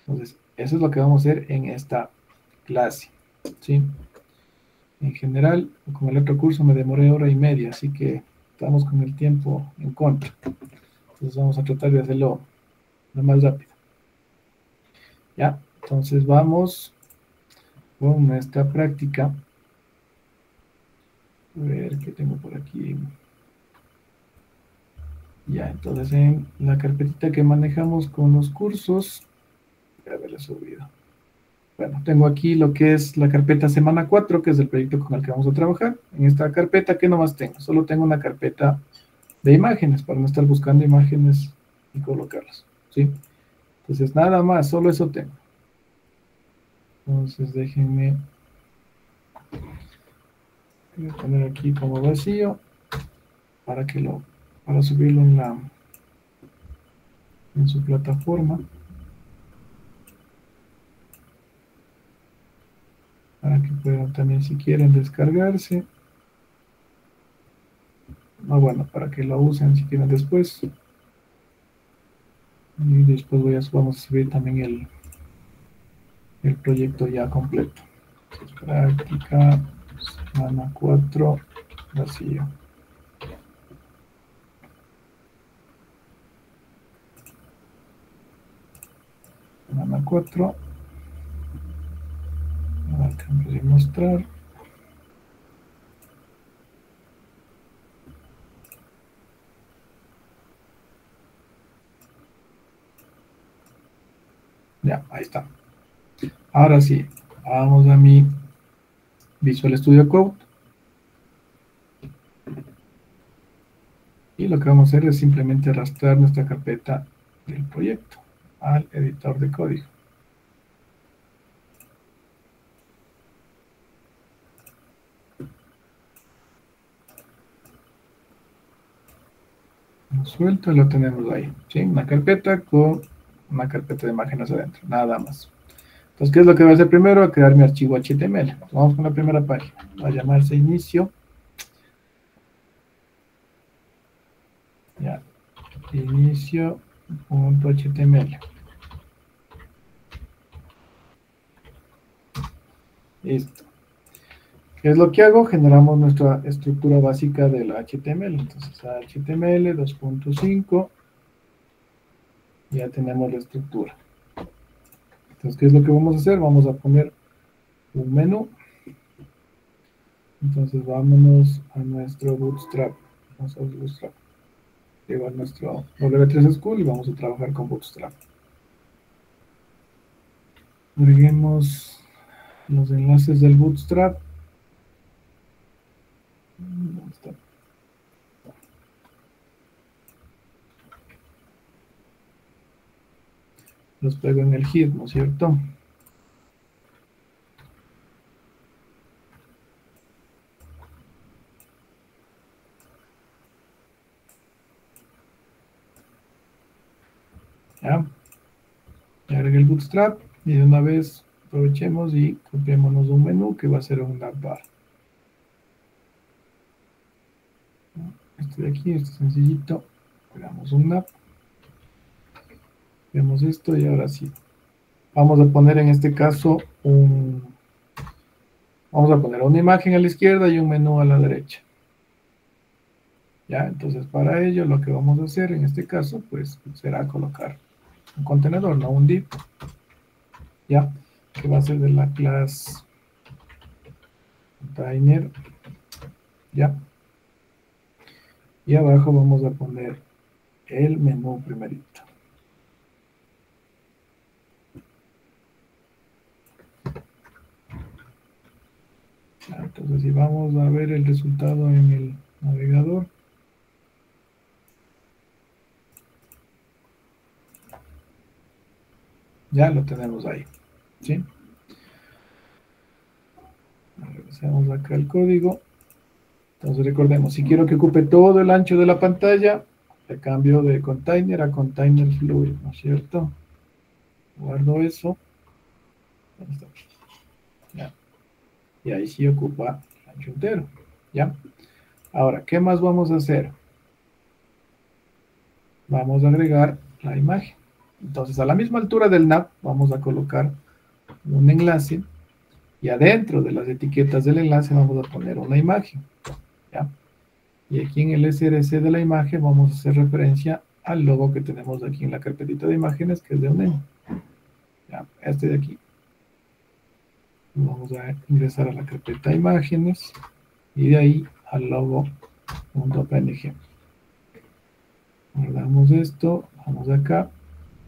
Entonces, eso es lo que vamos a hacer en esta clase. ¿Sí? En general, con el otro curso me demoré 1 hora y media, así que estamos con el tiempo en contra. Entonces vamos a tratar de hacerlo lo más rápido. ¿Ya? Entonces vamos con esta práctica. A ver qué tengo por aquí. Ya, entonces en la carpetita que manejamos con los cursos, voy a haberla subido. Bueno, tengo aquí lo que es la carpeta semana 4, que es el proyecto con el que vamos a trabajar. En esta carpeta, ¿qué nomás tengo? Solo tengo una carpeta de imágenes, para no estar buscando imágenes y colocarlas, ¿sí? Entonces, nada más, solo eso tengo. Entonces, déjenme... Voy a poner aquí como vacío, para subirlo en su plataforma. Para que puedan también, si quieren, descargarse. Bueno, para que lo usen si quieren después. Y después vamos a subir también el proyecto ya completo. Práctica, semana 4, vacío. Semana 4. Acabo de mostrar. Ya, ahí está. Ahora sí, vamos a mi Visual Studio Code. Y lo que vamos a hacer es simplemente arrastrar nuestra carpeta del proyecto al editor de código. Lo suelto y lo tenemos ahí, ¿sí? Una carpeta con una carpeta de imágenes adentro, nada más. Entonces, ¿qué es lo que voy a hacer primero? A crear mi archivo HTML. Entonces, vamos con la primera página. Va a llamarse inicio. Ya, inicio.html. Listo. ¿Qué es lo que hago? Generamos nuestra estructura básica del HTML. Entonces, HTML 2.5. Ya tenemos la estructura. Entonces, ¿qué es lo que vamos a hacer? Vamos a poner un menú. Entonces, vámonos a nuestro Bootstrap. Vamos a Bootstrap. Lleva nuestro W3 School y vamos a trabajar con Bootstrap. Agreguemos los enlaces del Bootstrap. ¿Dónde está? Los pego en el head, ¿no es cierto? Ya. Agregué el Bootstrap y de una vez aprovechemos y copiémonos un menú que va a ser un navbar. Este de aquí, este sencillito. Pegamos un nav. Vemos esto y ahora sí. Vamos a poner en este caso vamos a poner una imagen a la izquierda y un menú a la derecha. Ya, entonces para ello lo que vamos a hacer en este caso, pues será colocar un contenedor, no un div. Ya, que va a ser de la clase container. Ya. Y abajo vamos a poner el menú primerito. Entonces, si vamos a ver el resultado en el navegador, ya lo tenemos ahí, ¿sí? Regresamos acá al código. Entonces, recordemos, si quiero que ocupe todo el ancho de la pantalla, le cambio de container a container fluid, ¿no es cierto? Guardo eso. Ya. Y ahí sí ocupa el ancho entero, ¿ya? Ahora, ¿qué más vamos a hacer? Vamos a agregar la imagen. Entonces, a la misma altura del nav, vamos a colocar un enlace y adentro de las etiquetas del enlace vamos a poner una imagen, ¿ya? Y aquí en el src de la imagen vamos a hacer referencia al logo que tenemos aquí en la carpetita de imágenes, que es de UNEM. ¿Ya? Este de aquí. Vamos a ingresar a la carpeta de imágenes y de ahí al logo.png. Guardamos esto, vamos acá,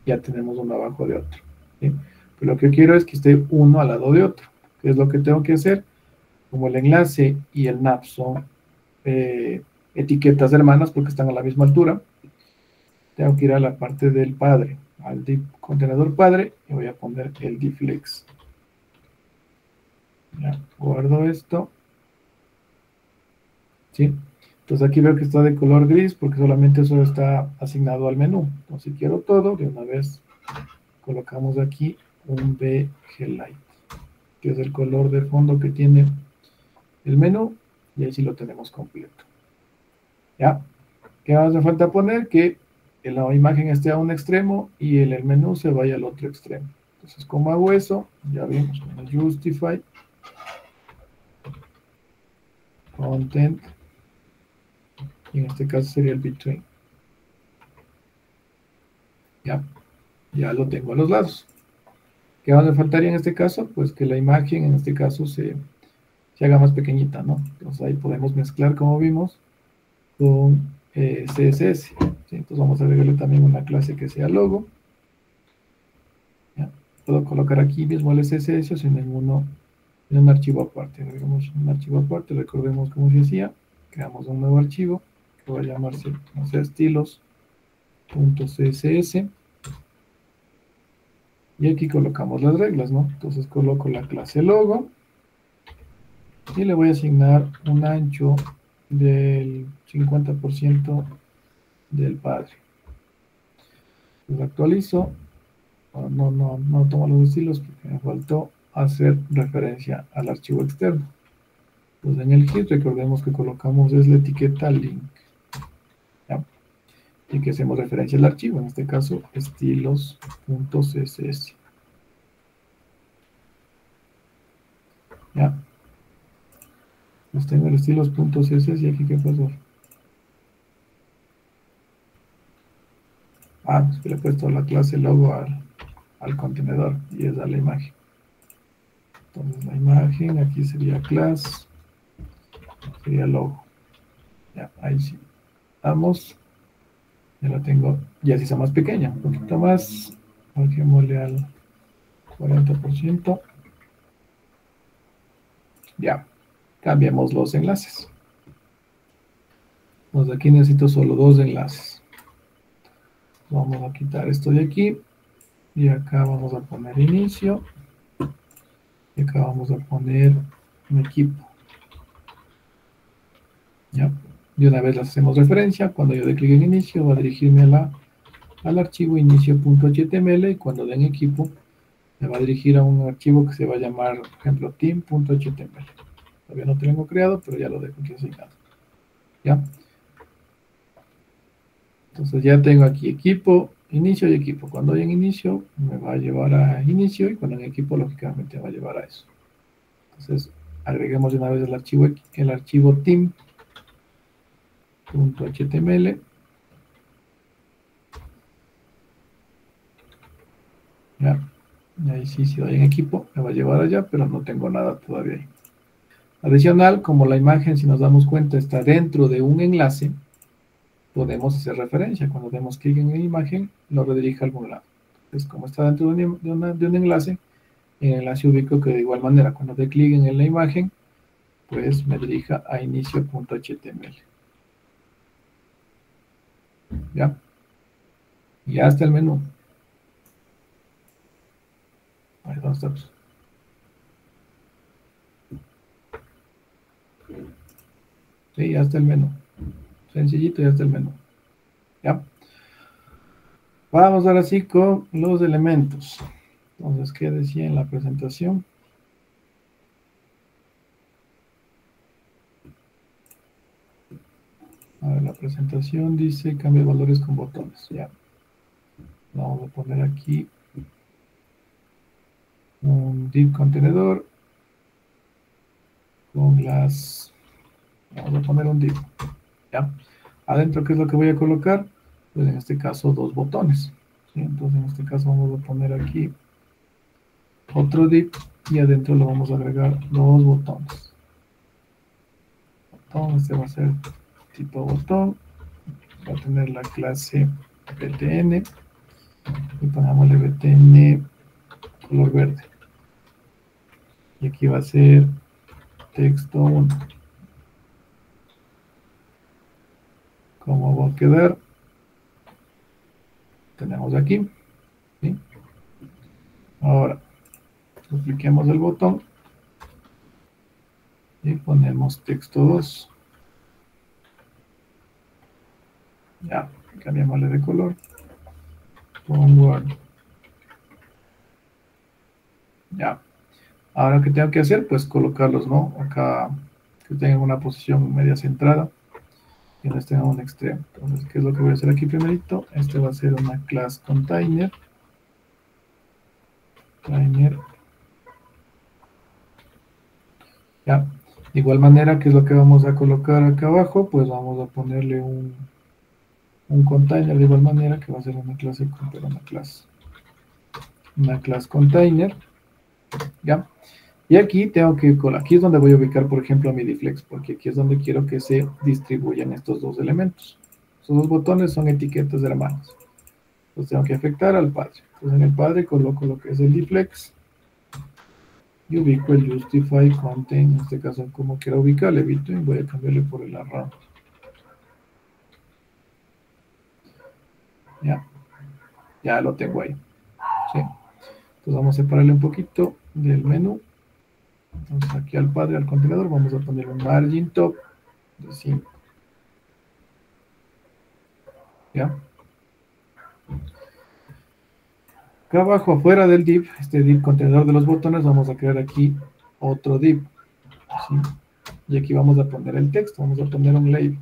ya tenemos uno abajo de otro, ¿sí? Pero lo que quiero es que esté uno al lado de otro. ¿Qué es lo que tengo que hacer? Como el enlace y el nav son etiquetas hermanas porque están a la misma altura, tengo que ir a la parte del padre, al div contenedor padre, y voy a poner el div flex. Ya, guardo esto. ¿Sí? Entonces aquí veo que está de color gris porque solamente eso está asignado al menú. Entonces si quiero todo, de una vez colocamos aquí un BG Light, que es el color de fondo que tiene el menú, y ahí sí lo tenemos completo. ¿Ya? ¿Qué hace falta poner? Que la imagen esté a un extremo y el menú se vaya al otro extremo. Entonces, ¿cómo hago eso? Ya vimos con el Justify, Content, y en este caso sería el Between. Ya lo tengo a los lados. ¿Qué más me faltaría en este caso? Pues que la imagen en este caso se haga más pequeñita, ¿no? Entonces ahí podemos mezclar, como vimos, con CSS. ¿Sí? Entonces vamos a agregarle también una clase que sea logo. ¿Ya? Puedo colocar aquí mismo el CSS o sin ninguno en un archivo aparte. Agregamos un archivo aparte, recordemos cómo se hacía. Creamos un nuevo archivo que va a llamarse, no sé, estilos.css. Y aquí colocamos las reglas, ¿no? Entonces coloco la clase logo y le voy a asignar un ancho del 50% del padre. Entonces actualizo. No tomo los estilos porque me faltó hacer referencia al archivo externo. Entonces en el hit recordemos que colocamos es la etiqueta link. ¿Ya? Y que hacemos referencia al archivo, en este caso estilos.css. ¿Ya? Pues tengo el estilos.css y aquí ¿qué pasó? Pues que le he puesto la clase logo al contenedor y es a la imagen. Entonces la imagen aquí sería class, sería logo. Ya, ahí sí. Vamos. Ya la tengo, ya se hizo más pequeña, un poquito más. Bajémosle al 40%. Ya, cambiamos los enlaces. Entonces aquí necesito solo 2 enlaces. Vamos a quitar esto de aquí. Y acá vamos a poner inicio. Y acá vamos a poner un equipo. ¿Ya? De una vez le hacemos referencia. Cuando yo dé clic en inicio, va a dirigirme al archivo inicio.html. Y cuando den equipo, me va a dirigir a un archivo que se va a llamar, por ejemplo, team.html. Todavía no tengo creado, pero ya lo dejo aquí asignado. ¿Ya? Entonces ya tengo aquí equipo, inicio y equipo. Cuando hay en inicio, me va a llevar a inicio, y cuando en equipo, lógicamente, va a llevar a eso. Entonces, agreguemos de una vez el archivo team.html. ¿Ya? Y ahí sí, si doy en equipo, me va a llevar allá, pero no tengo nada todavía ahí. Adicional, como la imagen, si nos damos cuenta, está dentro de un enlace, podemos hacer referencia. Cuando demos clic en la imagen, lo redirige a algún lado. Entonces, como está dentro de un enlace, en el enlace ubico que de igual manera, cuando dé clic en la imagen, pues me dirija a inicio.html. ¿Ya? Y ya está el menú. Ahí ¿dónde está? Sí, ya está el menú. Sencillito, ya está el menú. ¿Ya? Vamos ahora sí con los elementos. Entonces, ¿qué decía en la presentación? A ver, la presentación dice cambia valores con botones. Ya. Vamos a poner aquí un div contenedor con las... Vamos a poner un div. ¿Ya? Adentro, ¿qué es lo que voy a colocar? Pues en este caso 2 botones. ¿Sí? Entonces en este caso vamos a poner aquí otro div y adentro le vamos a agregar 2 botones. Este va a ser tipo botón. Va a tener la clase btn y pongámosle btn color verde. Y aquí va a ser texto 1. ¿Cómo va a quedar? Tenemos aquí, ¿sí? Ahora, dupliquemos el botón y ponemos texto 2. Ya, cambiamosle de color. Word. Ya. Ahora, ¿qué tengo que hacer? Pues colocarlos, ¿no? Acá, que tengan una posición media centrada y no estén a un extremo. Entonces, ¿qué es lo que voy a hacer aquí primerito? Este va a ser una class container. Ya. De igual manera, ¿qué es lo que vamos a colocar acá abajo? Pues vamos a ponerle un container de igual manera, que va a ser una clase, pero una class container. ¿Ya? Y aquí tengo que, aquí es donde voy a ubicar, por ejemplo, a mi Dflex, porque aquí es donde quiero que se distribuyan estos dos elementos. Estos dos botones son etiquetas hermanas. Los tengo que afectar al padre. Entonces en el padre coloco lo que es el Dflex y ubico el justify content, en este caso como quiero ubicarle, y voy a cambiarle por el around. Ya lo tengo ahí. ¿Sí? Entonces vamos a separarle un poquito del menú. Entonces aquí al padre, al contenedor, vamos a poner un margin top de 5. ¿Ya? Acá abajo, afuera del div, este div contenedor de los botones, vamos a crear aquí otro div. ¿Sí? Y aquí vamos a poner el texto, vamos a poner un label.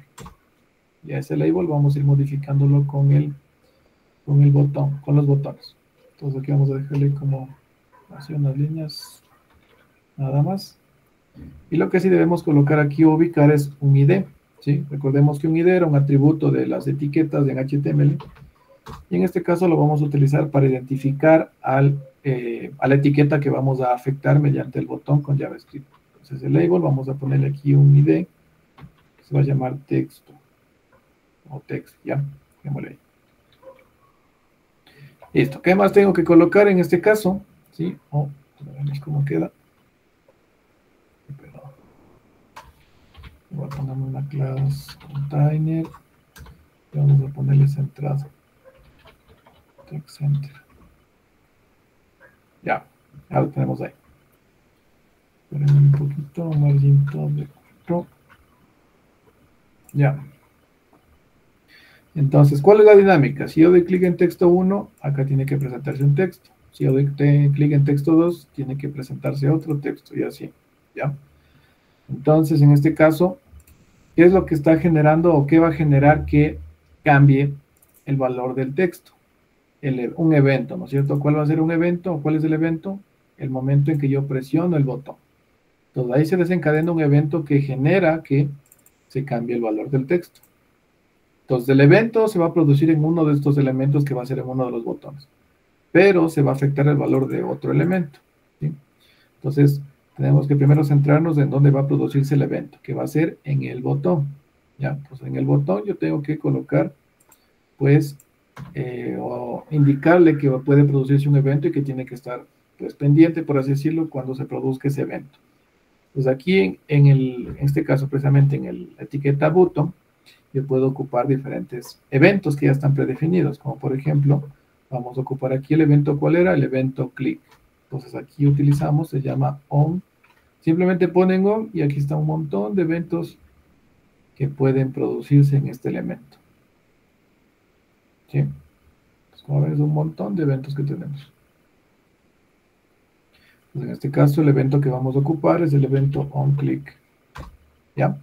Y a ese label vamos a ir modificándolo con el botón, con los botones. Entonces aquí vamos a dejarle como así unas líneas, nada más. Y lo que sí debemos colocar aquí o ubicar es un ID. ¿Sí? Recordemos que un ID era un atributo de las etiquetas en HTML. Y en este caso lo vamos a utilizar para identificar a la etiqueta que vamos a afectar mediante el botón con JavaScript. Entonces el label, vamos a ponerle aquí un ID, que se va a llamar texto, o text, ya, démosle ahí. Listo, ¿qué más tengo que colocar en este caso? ¿Sí? Veamos cómo queda. Voy a poner una class container, y vamos a ponerle centrado. Text center. Ya lo tenemos ahí. Ponemos un poquito, margin top de 4. Ya. Entonces, ¿cuál es la dinámica? Si yo doy clic en texto 1, acá tiene que presentarse un texto. Si yo doy clic en texto 2, tiene que presentarse otro texto y así. ¿Ya? Entonces, en este caso, ¿qué es lo que está generando o qué va a generar que cambie el valor del texto? Un evento, ¿no es cierto? ¿Cuál va a ser un evento o cuál es el evento? El momento en que yo presiono el botón. Entonces, ahí se desencadena un evento que genera que se cambie el valor del texto. Entonces, el evento se va a producir en uno de estos elementos que va a ser en uno de los botones, pero se va a afectar el valor de otro elemento. ¿Sí? Entonces, tenemos que primero centrarnos en dónde va a producirse el evento, que va a ser en el botón. ¿Ya? Pues en el botón yo tengo que colocar, pues, o indicarle que puede producirse un evento y que tiene que estar, pues, pendiente, por así decirlo, cuando se produzca ese evento. Pues aquí, en este caso, precisamente en el etiqueta button, yo puedo ocupar diferentes eventos que ya están predefinidos, como por ejemplo, vamos a ocupar aquí el evento, ¿cuál era? El evento click. Entonces aquí utilizamos, se llama on, simplemente ponen on y aquí está un montón de eventos que pueden producirse en este elemento. ¿Sí? Pues como ven, es un montón de eventos que tenemos. Pues en este caso, el evento que vamos a ocupar es el evento onClick. ¿Ya?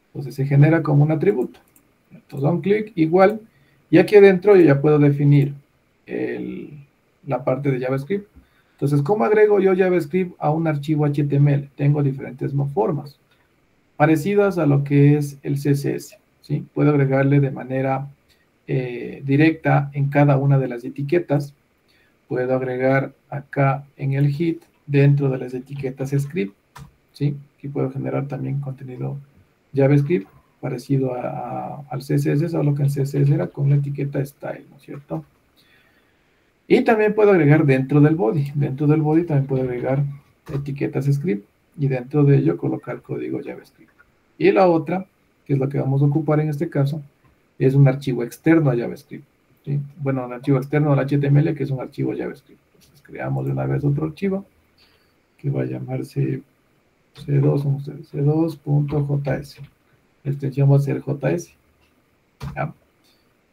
Entonces se genera como un atributo. Entonces onClick igual, y aquí adentro yo ya puedo definir la parte de JavaScript. Entonces, ¿cómo agrego yo JavaScript a un archivo HTML? Tengo diferentes formas, parecidas a lo que es el CSS. ¿Sí? Puedo agregarle de manera directa en cada una de las etiquetas. Puedo agregar acá en el hit dentro de las etiquetas script. ¿Sí? Aquí puedo generar también contenido JavaScript parecido al CSS, solo que el CSS era con la etiqueta style, ¿no es cierto? Y también puedo agregar dentro del body. Dentro del body también puedo agregar etiquetas script y dentro de ello colocar código JavaScript. Y la otra, que es lo que vamos a ocupar en este caso, es un archivo externo a JavaScript. ¿Sí? Bueno, un archivo externo al HTML, que es un archivo JavaScript. Entonces creamos de una vez otro archivo que va a llamarse C2, son ustedes, C2.js. La extensión va a ser JS. ¿Ya?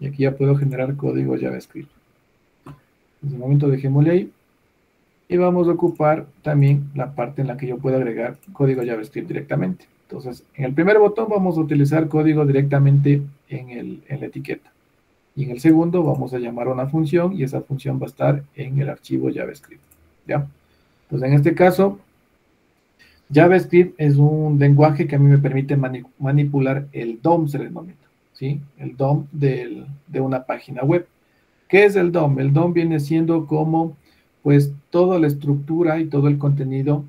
Y aquí ya puedo generar código JavaScript. En ese momento dejémosle ahí. Y vamos a ocupar también la parte en la que yo puedo agregar código JavaScript directamente. Entonces, en el primer botón vamos a utilizar código directamente en la etiqueta. Y en el segundo vamos a llamar a una función y esa función va a estar en el archivo JavaScript. ¿Ya? Entonces, en este caso, JavaScript es un lenguaje que a mí me permite manipular el DOM, se le denomina, ¿sí? El DOM de una página web. ¿Qué es el DOM? El DOM viene siendo como, pues, toda la estructura y todo el contenido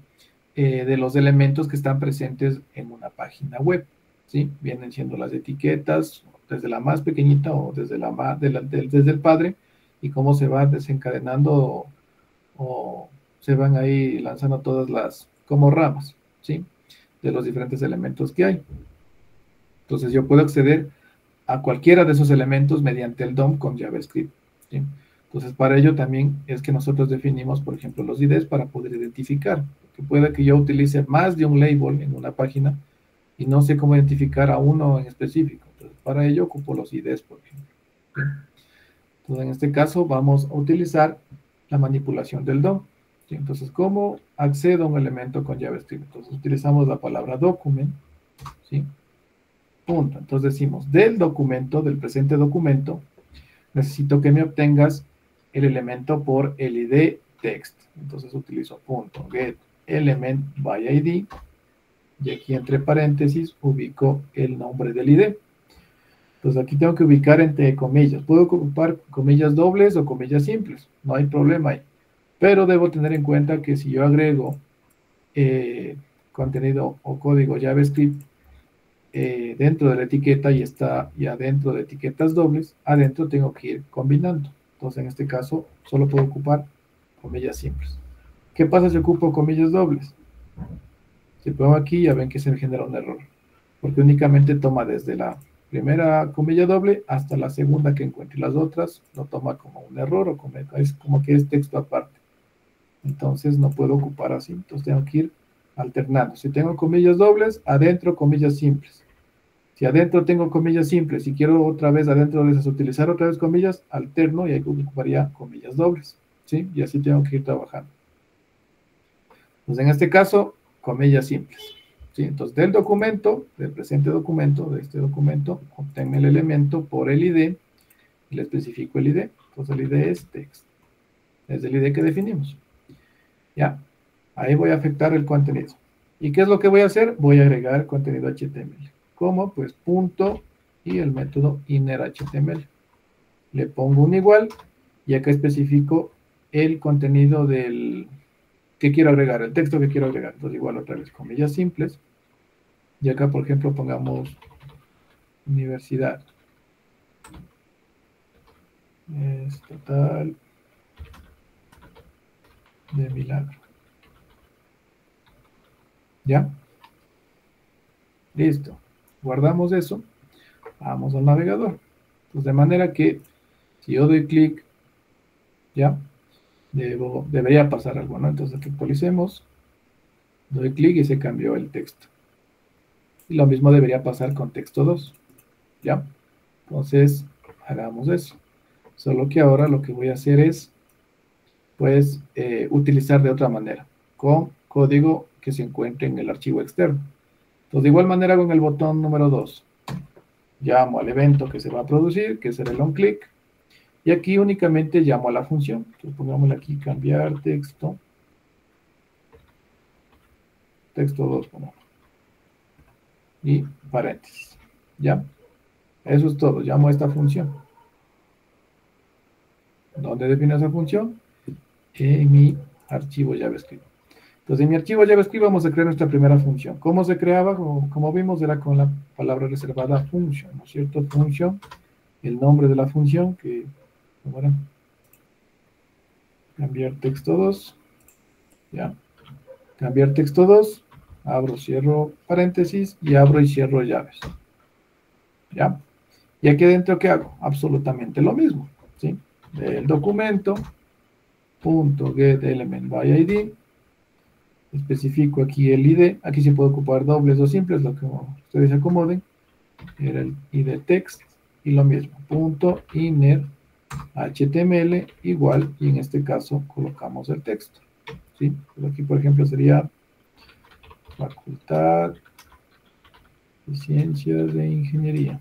de los elementos que están presentes en una página web, ¿sí? Vienen siendo las etiquetas, desde la más pequeñita o desde desde el padre, y cómo se va desencadenando o se van ahí lanzando todas las, como ramas, ¿sí? De los diferentes elementos que hay. Entonces yo puedo acceder a cualquiera de esos elementos mediante el DOM con JavaScript, ¿sí? Entonces para ello también es que nosotros definimos, por ejemplo, los IDs para poder identificar, que puede que yo utilice más de un label en una página y no sé cómo identificar a uno en específico. Entonces para ello ocupo los IDs, por ejemplo, ¿sí? Entonces en este caso vamos a utilizar la manipulación del DOM. ¿Sí? Entonces, ¿cómo accedo a un elemento con JavaScript? Entonces utilizamos la palabra document, ¿sí? Punto. Entonces decimos, del documento, del presente documento, necesito que me obtengas el elemento por el ID text. Entonces utilizo punto get element by ID y aquí entre paréntesis ubico el nombre del ID. Entonces aquí tengo que ubicar entre comillas. Puedo ocupar comillas dobles o comillas simples. No hay problema ahí. Pero debo tener en cuenta que si yo agrego contenido o código JavaScript dentro de la etiqueta y está ya dentro de etiquetas dobles, adentro tengo que ir combinando. Entonces en este caso solo puedo ocupar comillas simples. ¿Qué pasa si ocupo comillas dobles? Si pongo aquí ya ven que se me genera un error, porque únicamente toma desde la primera comilla doble hasta la segunda que encuentre. Las otras lo toma como un error o es como que es texto aparte. Entonces no puedo ocupar así. Entonces tengo que ir alternando. Si tengo comillas dobles, adentro comillas simples. Si adentro tengo comillas simples y quiero otra vez adentro de esas utilizar otra vez comillas, alterno y ahí ocuparía comillas dobles. ¿Sí? Y así tengo que ir trabajando. Entonces en este caso, comillas simples. ¿Sí? Entonces del documento, del presente documento, de este documento, obtengo el elemento por el ID y le especifico el ID. Entonces el ID es text. Es el ID que definimos. ¿Ya? Ahí voy a afectar el contenido. ¿Y qué es lo que voy a hacer? Voy a agregar contenido HTML. ¿Cómo? Pues punto y el método innerHTML. Le pongo un igual y acá especifico el contenido del que quiero agregar, el texto que quiero agregar. Entonces igual otra vez comillas simples. Y acá, por ejemplo, pongamos Universidad Estatal de Milagro. ¿Ya? Listo. Guardamos eso. Vamos al navegador. Pues de manera que si yo doy clic, ya, debería pasar algo, ¿no? Entonces aquí actualicemos. Doy clic y se cambió el texto. Y lo mismo debería pasar con texto 2. ¿Ya? Entonces, hagamos eso. Solo que ahora lo que voy a hacer es, pues, utilizar de otra manera, con código que se encuentre en el archivo externo. Entonces, de igual manera con el botón número 2. Llamo al evento que se va a producir, que será el onClick. Y aquí únicamente llamo a la función. Entonces, pongámosle aquí cambiar texto. Texto 2, ponemos. Y paréntesis. ¿Ya? Eso es todo. Llamo a esta función. ¿Dónde defino esa función? En mi archivo JavaScript. Entonces, en mi archivo JavaScript vamos a crear nuestra primera función. ¿Cómo se creaba? Como vimos, era con la palabra reservada function, ¿no es cierto? Function, el nombre de la función, que, ¿cómo era? cambiar texto 2, ya, cambiar texto 2, abro, cierro paréntesis y abro y cierro llaves, ya. Y aquí adentro, ¿qué hago? Absolutamente lo mismo, ¿sí? Del documento, punto get element by ID, especifico aquí el ID, aquí se puede ocupar dobles o simples, lo que ustedes acomoden, era el ID text, y lo mismo, punto inner HTML igual, y en este caso colocamos el texto, ¿sí? Pues aquí, por ejemplo, sería Facultad de Ciencias de Ingeniería.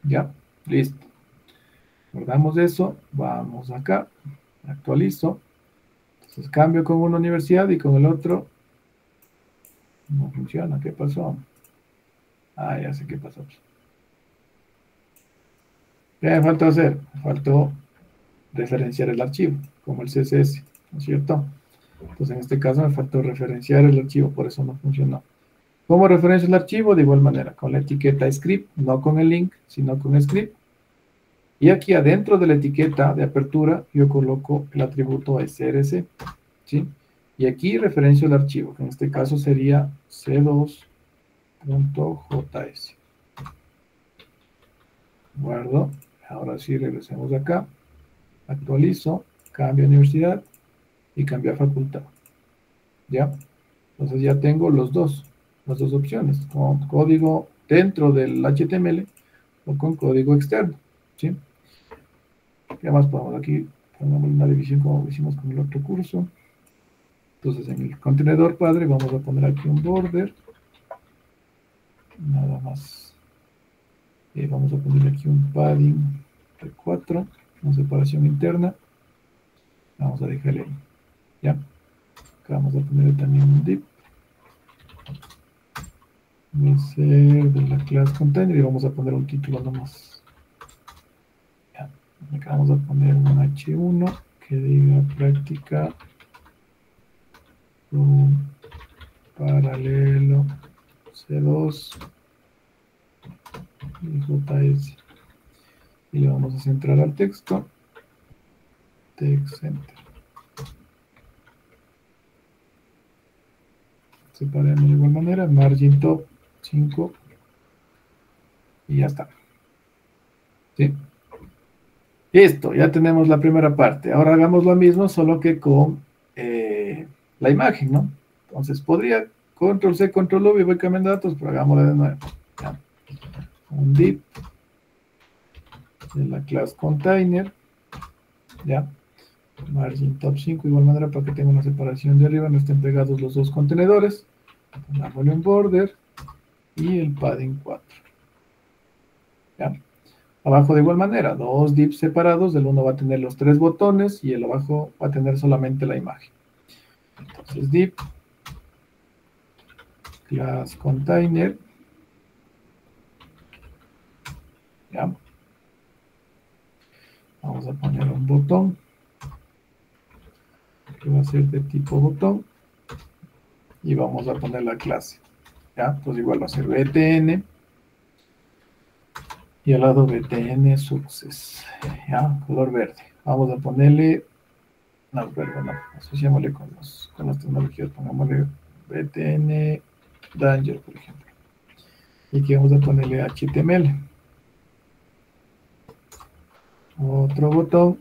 Ya, listo. Guardamos eso, vamos acá, actualizo. Entonces cambio con una universidad y con el otro no funciona. ¿Qué pasó? Ah, ya sé qué pasó. ¿Qué me faltó hacer? Me faltó referenciar el archivo, como el CSS, ¿no es cierto? Entonces en este caso me faltó referenciar el archivo, por eso no funcionó. ¿Cómo referencio el archivo? De igual manera, con la etiqueta script, no con el link, sino con script. Y aquí adentro de la etiqueta de apertura, yo coloco el atributo src, ¿sí? Y aquí referencio el archivo, que en este caso sería c2.js. Guardo. Ahora sí, regresemos acá. Actualizo, cambio universidad y cambio a facultad. ¿Ya? Entonces ya tengo las dos opciones, con código dentro del HTML o con código externo, ¿sí? ¿Qué más podemos aquí? Pongamos una división como hicimos con el otro curso. Entonces en el contenedor padre vamos a poner aquí un border, nada más. Y vamos a poner aquí un padding de 4, una separación interna. Vamos a dejarle ahí, ¿ya? Acá vamos a poner también un div. Va a ser de la class container y vamos a poner un título nomás. Ya. Acá vamos a poner un H1 que diga práctica con paralelo C2 y JS. Y le vamos a centrar al texto. Text center. Separemos de igual manera. Margin top 5. Y ya está. ¿Sí? Listo, ya tenemos la primera parte. Ahora hagamos lo mismo, solo que con la imagen, ¿no? Entonces podría control C, control V y voy cambiando datos, pero hagámoslo de nuevo. ¿Ya? Un div de la class container, ¿ya? Margin top 5, de igual manera para que tenga una separación de arriba, no estén pegados los dos contenedores. Pongámosle un border y el padding 4. ¿Ya? Abajo de igual manera, dos divs separados, el uno va a tener los 3 botones y el abajo va a tener solamente la imagen. Entonces div class container, ¿ya? Vamos a poner un botón que va a ser de tipo botón y vamos a poner la clase, ¿ya? Pues igual va a ser btn y al lado btn success, ¿ya? Color verde. Vamos a ponerle, no, verde no, asociémosle con las tecnologías, pongámosle btn danger, por ejemplo. Y aquí vamos a ponerle HTML. Otro botón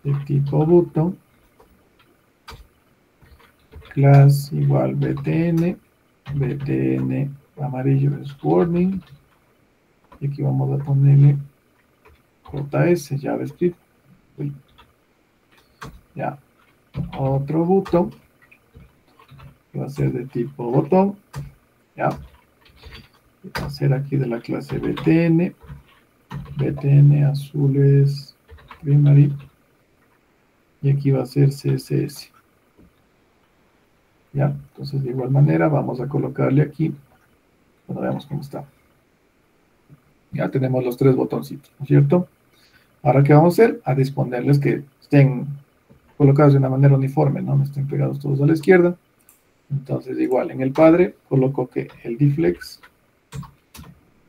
de tipo button. Class igual btn. Btn amarillo es warning. Y aquí vamos a ponerle JS, JavaScript. Uy. Ya. Otro botón. Que va a ser de tipo botón. Ya. Y va a ser aquí de la clase btn. btn azul es primary. Y aquí va a ser CSS. ¿Ya? Entonces, de igual manera, vamos a colocarle aquí. Bueno, veamos cómo está. Ya tenemos los 3 botoncitos, ¿no es cierto? Ahora, ¿qué vamos a hacer? A disponerles que estén colocados de una manera uniforme, ¿no? No estén pegados todos a la izquierda. Entonces, igual, en el padre, coloco que el dflex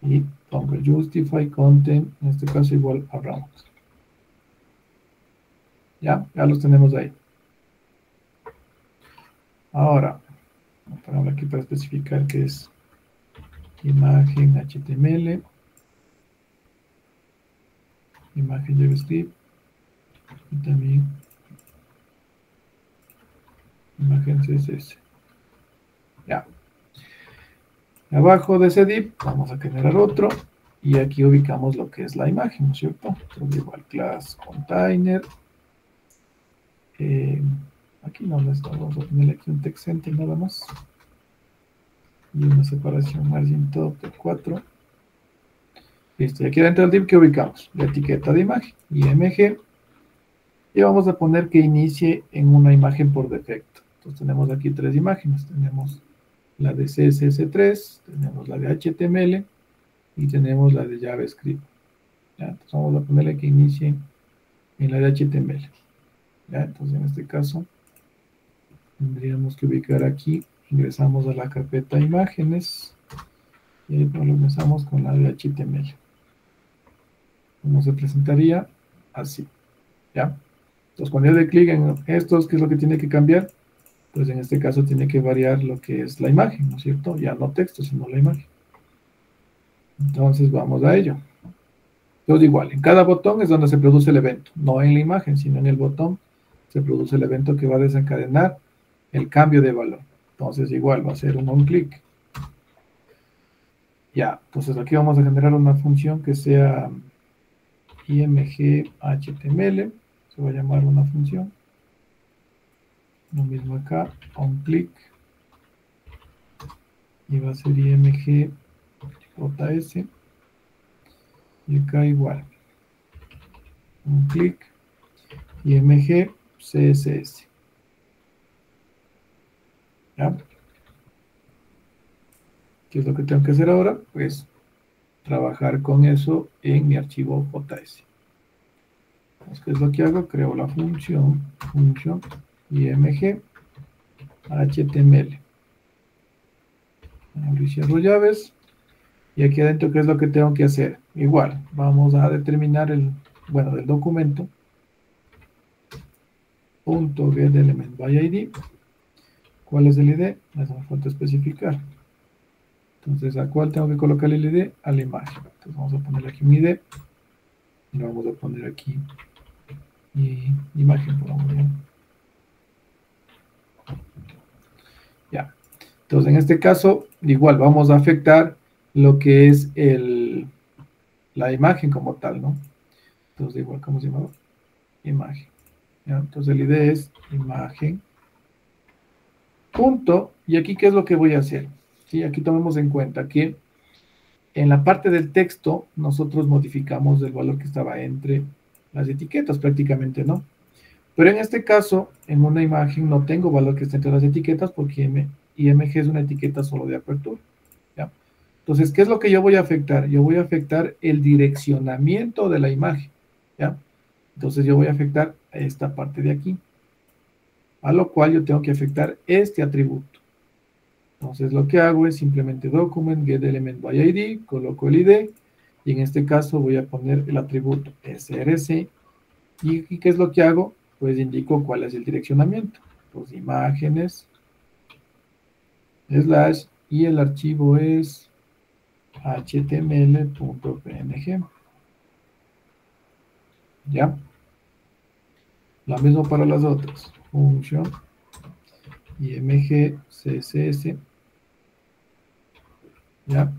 y pongo justify content, en este caso igual a round. Ya los tenemos ahí. Ahora, vamos aquí para especificar que es imagen HTML, imagen JavaScript y también imagen CSS. Ya. Abajo de ese div vamos a generar otro y aquí ubicamos lo que es la imagen, ¿no es cierto? Entonces igual class container. Aquí no está, vamos a ponerle aquí un text center nada más. Y una separación margin top de 4. Listo, y aquí dentro del div que ubicamos la etiqueta de imagen, img, y vamos a poner que inicie en una imagen por defecto. Entonces tenemos aquí 3 imágenes, tenemos la de CSS3, tenemos la de HTML y tenemos la de JavaScript. ¿Ya? Entonces vamos a ponerle que inicie en la de HTML. ¿Ya? Entonces en este caso tendríamos que ubicar aquí, ingresamos a la carpeta imágenes y ahí comenzamos con la de HTML. ¿Cómo se presentaría? Así. ¿Ya? Entonces cuando yo dé clic en estos, ¿qué es lo que tiene que cambiar? Pues en este caso tiene que variar lo que es la imagen, ¿no es cierto? Ya no texto, sino la imagen. Entonces vamos a ello. Entonces igual, en cada botón es donde se produce el evento, no en la imagen, sino en el botón se produce el evento que va a desencadenar el cambio de valor. Entonces igual va a ser un on-click. Ya, entonces aquí vamos a generar una función que sea img html, se va a llamar una función. Lo mismo acá, on-click, y va a ser img js, y acá igual, on-click, img css. ¿Ya? ¿Qué es lo que tengo que hacer ahora? Pues trabajar con eso en mi archivo JS. Entonces, ¿qué es lo que hago? Creo la función img html. Abro y cierro llaves. Y aquí adentro, ¿qué es lo que tengo que hacer? Igual, vamos a determinar del documento .getElementById. ¿Cuál es el ID? Eso me falta especificar. Entonces, ¿a cuál tengo que colocar el ID? A la imagen. Entonces, vamos a ponerle aquí un ID. Y lo vamos a poner aquí imagen, por favor. Ya. Entonces, en este caso, igual vamos a afectar lo que es la imagen como tal, ¿no? Entonces, igual, ¿cómo se llama? Imagen. ¿Ya? Entonces, el ID es imagen. Punto. Y aquí, ¿qué es lo que voy a hacer? ¿Sí? Aquí tomemos en cuenta que en la parte del texto, nosotros modificamos el valor que estaba entre las etiquetas prácticamente, ¿no? Pero en este caso, en una imagen no tengo valor que esté entre las etiquetas porque img es una etiqueta solo de apertura. ¿Ya? Entonces, ¿qué es lo que yo voy a afectar? Yo voy a afectar el direccionamiento de la imagen. ¿Ya? Entonces, yo voy a afectar esta parte de aquí. A lo cual yo tengo que afectar este atributo. Entonces, lo que hago es simplemente document getElementById, coloco el ID, y en este caso voy a poner el atributo src. ¿Y qué es lo que hago? Pues indico cuál es el direccionamiento. Pues imágenes, slash, y el archivo es html.png. ¿Ya? Lo mismo para las otras. Función img css. ¿Ya?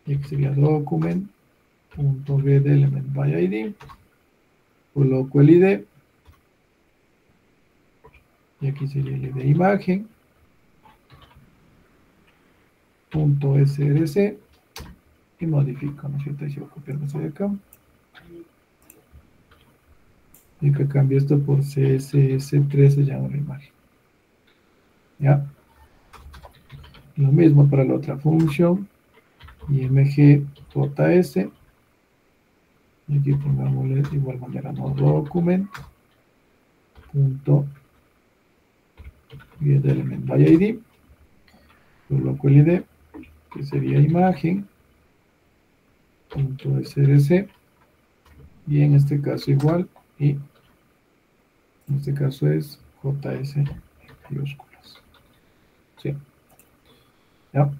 Y aquí sería document.getElementById. Coloco el ID. Y aquí sería el ID imagen. .src. Y modifico, ¿no es cierto? Y se va a copiar eso de acá. Y que cambie esto por CSS3, se llama la imagen. ¿Ya? Lo mismo para la otra función. img.js. Y aquí pongámosle de igual manera, no document. .getElementById. Coloco el ID, que sería imagen. punto src, y en este caso igual, y en este caso es js en mayúsculas. ¿Sí? ¿Ya?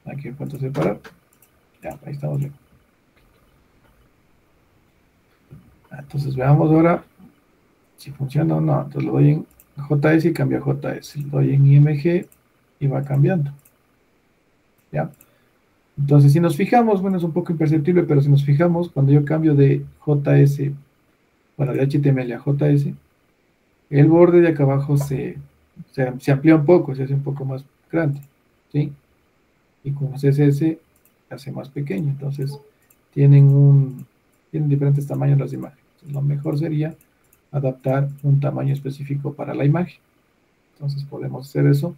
Aquí en cuanto separar. Ya, ahí estamos bien. Entonces veamos ahora si funciona o no. Entonces lo doy en JS y cambia a JS. Lo doy en IMG y va cambiando. ¿Ya? Entonces si nos fijamos, bueno, es un poco imperceptible, pero si nos fijamos, cuando yo cambio de JS, bueno, de HTML a JS, el borde de acá abajo se amplía un poco, se hace un poco más grande. ¿Sí? Y con CSS se hace más pequeño. Entonces tienen diferentes tamaños las imágenes. Entonces, lo mejor sería adaptar un tamaño específico para la imagen. Entonces podemos hacer eso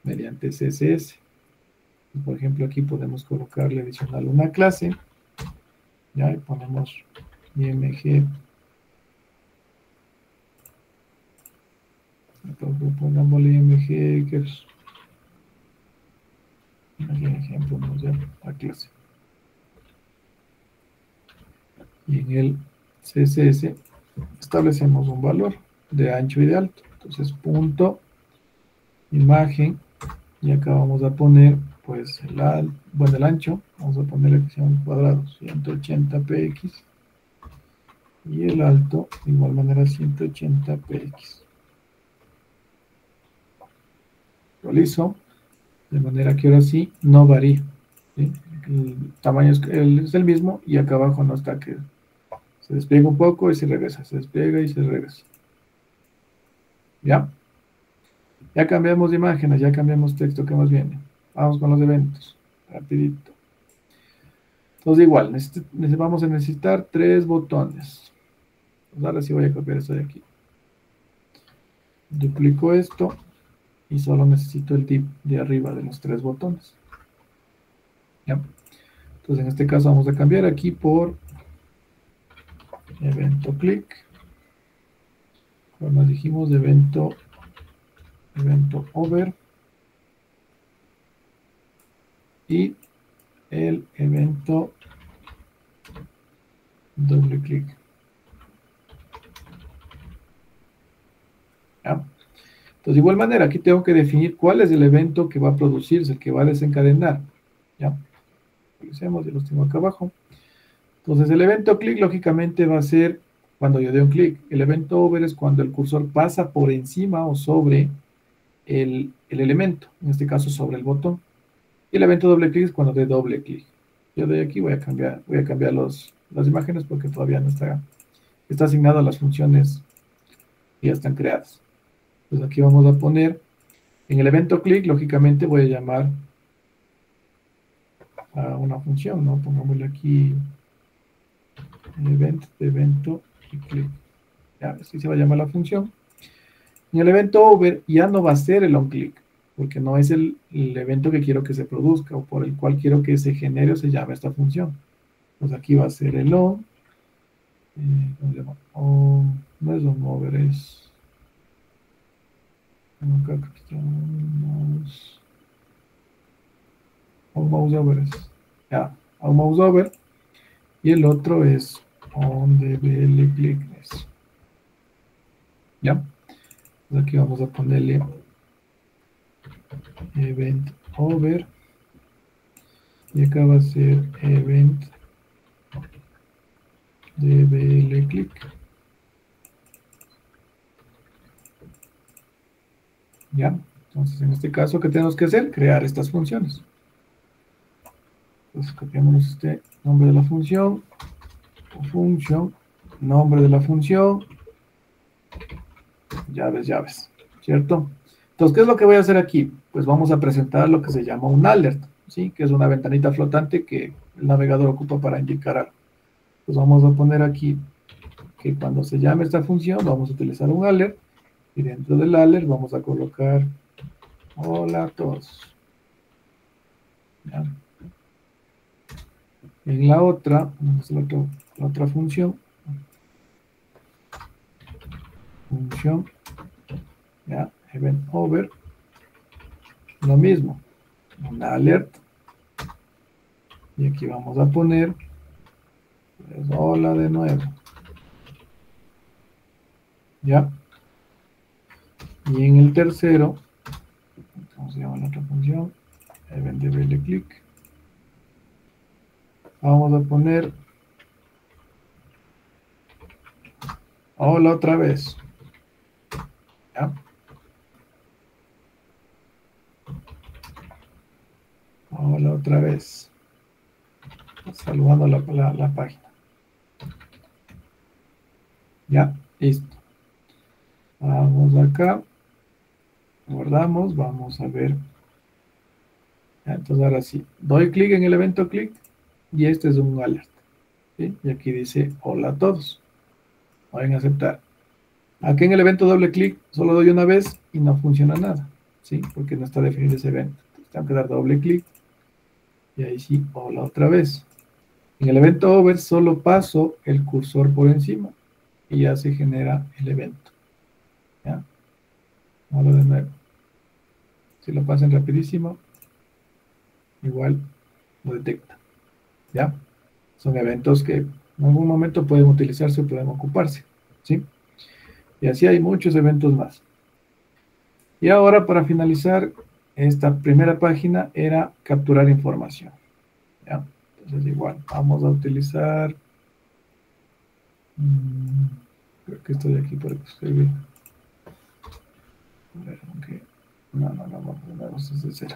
mediante CSS. Por ejemplo, aquí podemos colocarle adicional una clase. Ya, y ponemos img. Pongámosle img, que es ejemplo, nos llama la clase. Y en el CSS establecemos un valor de ancho y de alto. Entonces, punto imagen, y acá vamos a poner pues el ancho, vamos a ponerle que sea un cuadrado 180 px, y el alto de igual manera 180 px. Lo listo, de manera que ahora sí no varía, ¿sí? El tamaño es el mismo, y acá abajo no está, que se despliega un poco y se regresa, se despliega y se regresa. ¿Ya? Ya cambiamos de imágenes, ya cambiamos texto, ¿qué más viene? Vamos con los eventos, rapidito. Entonces igual, vamos a necesitar 3 botones. Pues ahora sí voy a copiar esto de aquí. Duplico esto y solo necesito el div de arriba de los 3 botones. ¿Ya? Entonces en este caso vamos a cambiar aquí por evento click. Como dijimos, evento over, y el evento doble clic. ¿Ya? Entonces, de igual manera, aquí tengo que definir cuál es el evento que va a producirse, el que va a desencadenar. ¿Ya? Utilicemos, ya los tengo acá abajo. Entonces, el evento clic, lógicamente, va a ser cuando yo dé un clic. El evento over es cuando el cursor pasa por encima o sobre el elemento, en este caso sobre el botón. Y el evento doble clic es cuando dé doble clic. Yo de aquí voy a cambiar las imágenes porque todavía no está asignado a las funciones que ya están creadas. Entonces aquí vamos a poner, en el evento click, lógicamente voy a llamar a una función, ¿no? Pongámosle aquí evento y click. Ya, así se va a llamar la función. En el evento over ya no va a ser el onClick, porque no es el evento que quiero que se produzca o por el cual quiero que se genere o se llame esta función. Pues aquí va a ser el on. ¿Cómo se llama? No es onOver, es... onMouseOver es. Ya, onMouseOver. Y el otro es onDBLClickness. ¿Ya? Pues aquí vamos a ponerle event over, y acá va a ser event dblclick. ¿Ya? Entonces, en este caso, ¿qué tenemos que hacer? Crear estas funciones. Entonces, copiamos este nombre de la función, nombre de la función, llaves, ¿cierto? Entonces, ¿qué es lo que voy a hacer aquí? Pues vamos a presentar lo que se llama un alert, ¿sí? Que es una ventanita flotante que el navegador ocupa para indicar algo. Pues vamos a poner aquí que cuando se llame esta función vamos a utilizar un alert, y dentro del alert vamos a colocar hola a todos. ¿Ya? En la otra, la otra función, ¿ya? Event over, lo mismo, un alert, y aquí vamos a poner Pues, hola de nuevo. ¿Ya? Y en el tercero, ¿cómo se llama la otra función? Event de doble clic. Vamos a poner hola otra vez. ¿Ya? Hola otra vez. Saludando la página. Ya, listo. Vamos acá. Guardamos. Vamos a ver. Ya, entonces ahora sí. Doy clic en el evento clic. Y este es un alert. ¿Sí? Y aquí dice hola a todos. Pueden aceptar. Aquí en el evento doble clic solo doy una vez y no funciona nada. ¿Sí? Porque no está definido ese evento. Entonces, tengo que dar doble clic. Y ahí sí, hola otra vez. En el evento over solo paso el cursor por encima y ya se genera el evento. ¿Ya? Hola de nuevo. Si lo pasan rapidísimo, igual lo detecta. ¿Ya? Son eventos que en algún momento pueden utilizarse o pueden ocuparse. ¿Sí? Y así hay muchos eventos más. Y ahora, para finalizar, esta primera página era capturar información. ¿Ya? Entonces, igual, vamos a utilizar... creo que estoy aquí para escribir. A ver, okay. No, vamos desde cero.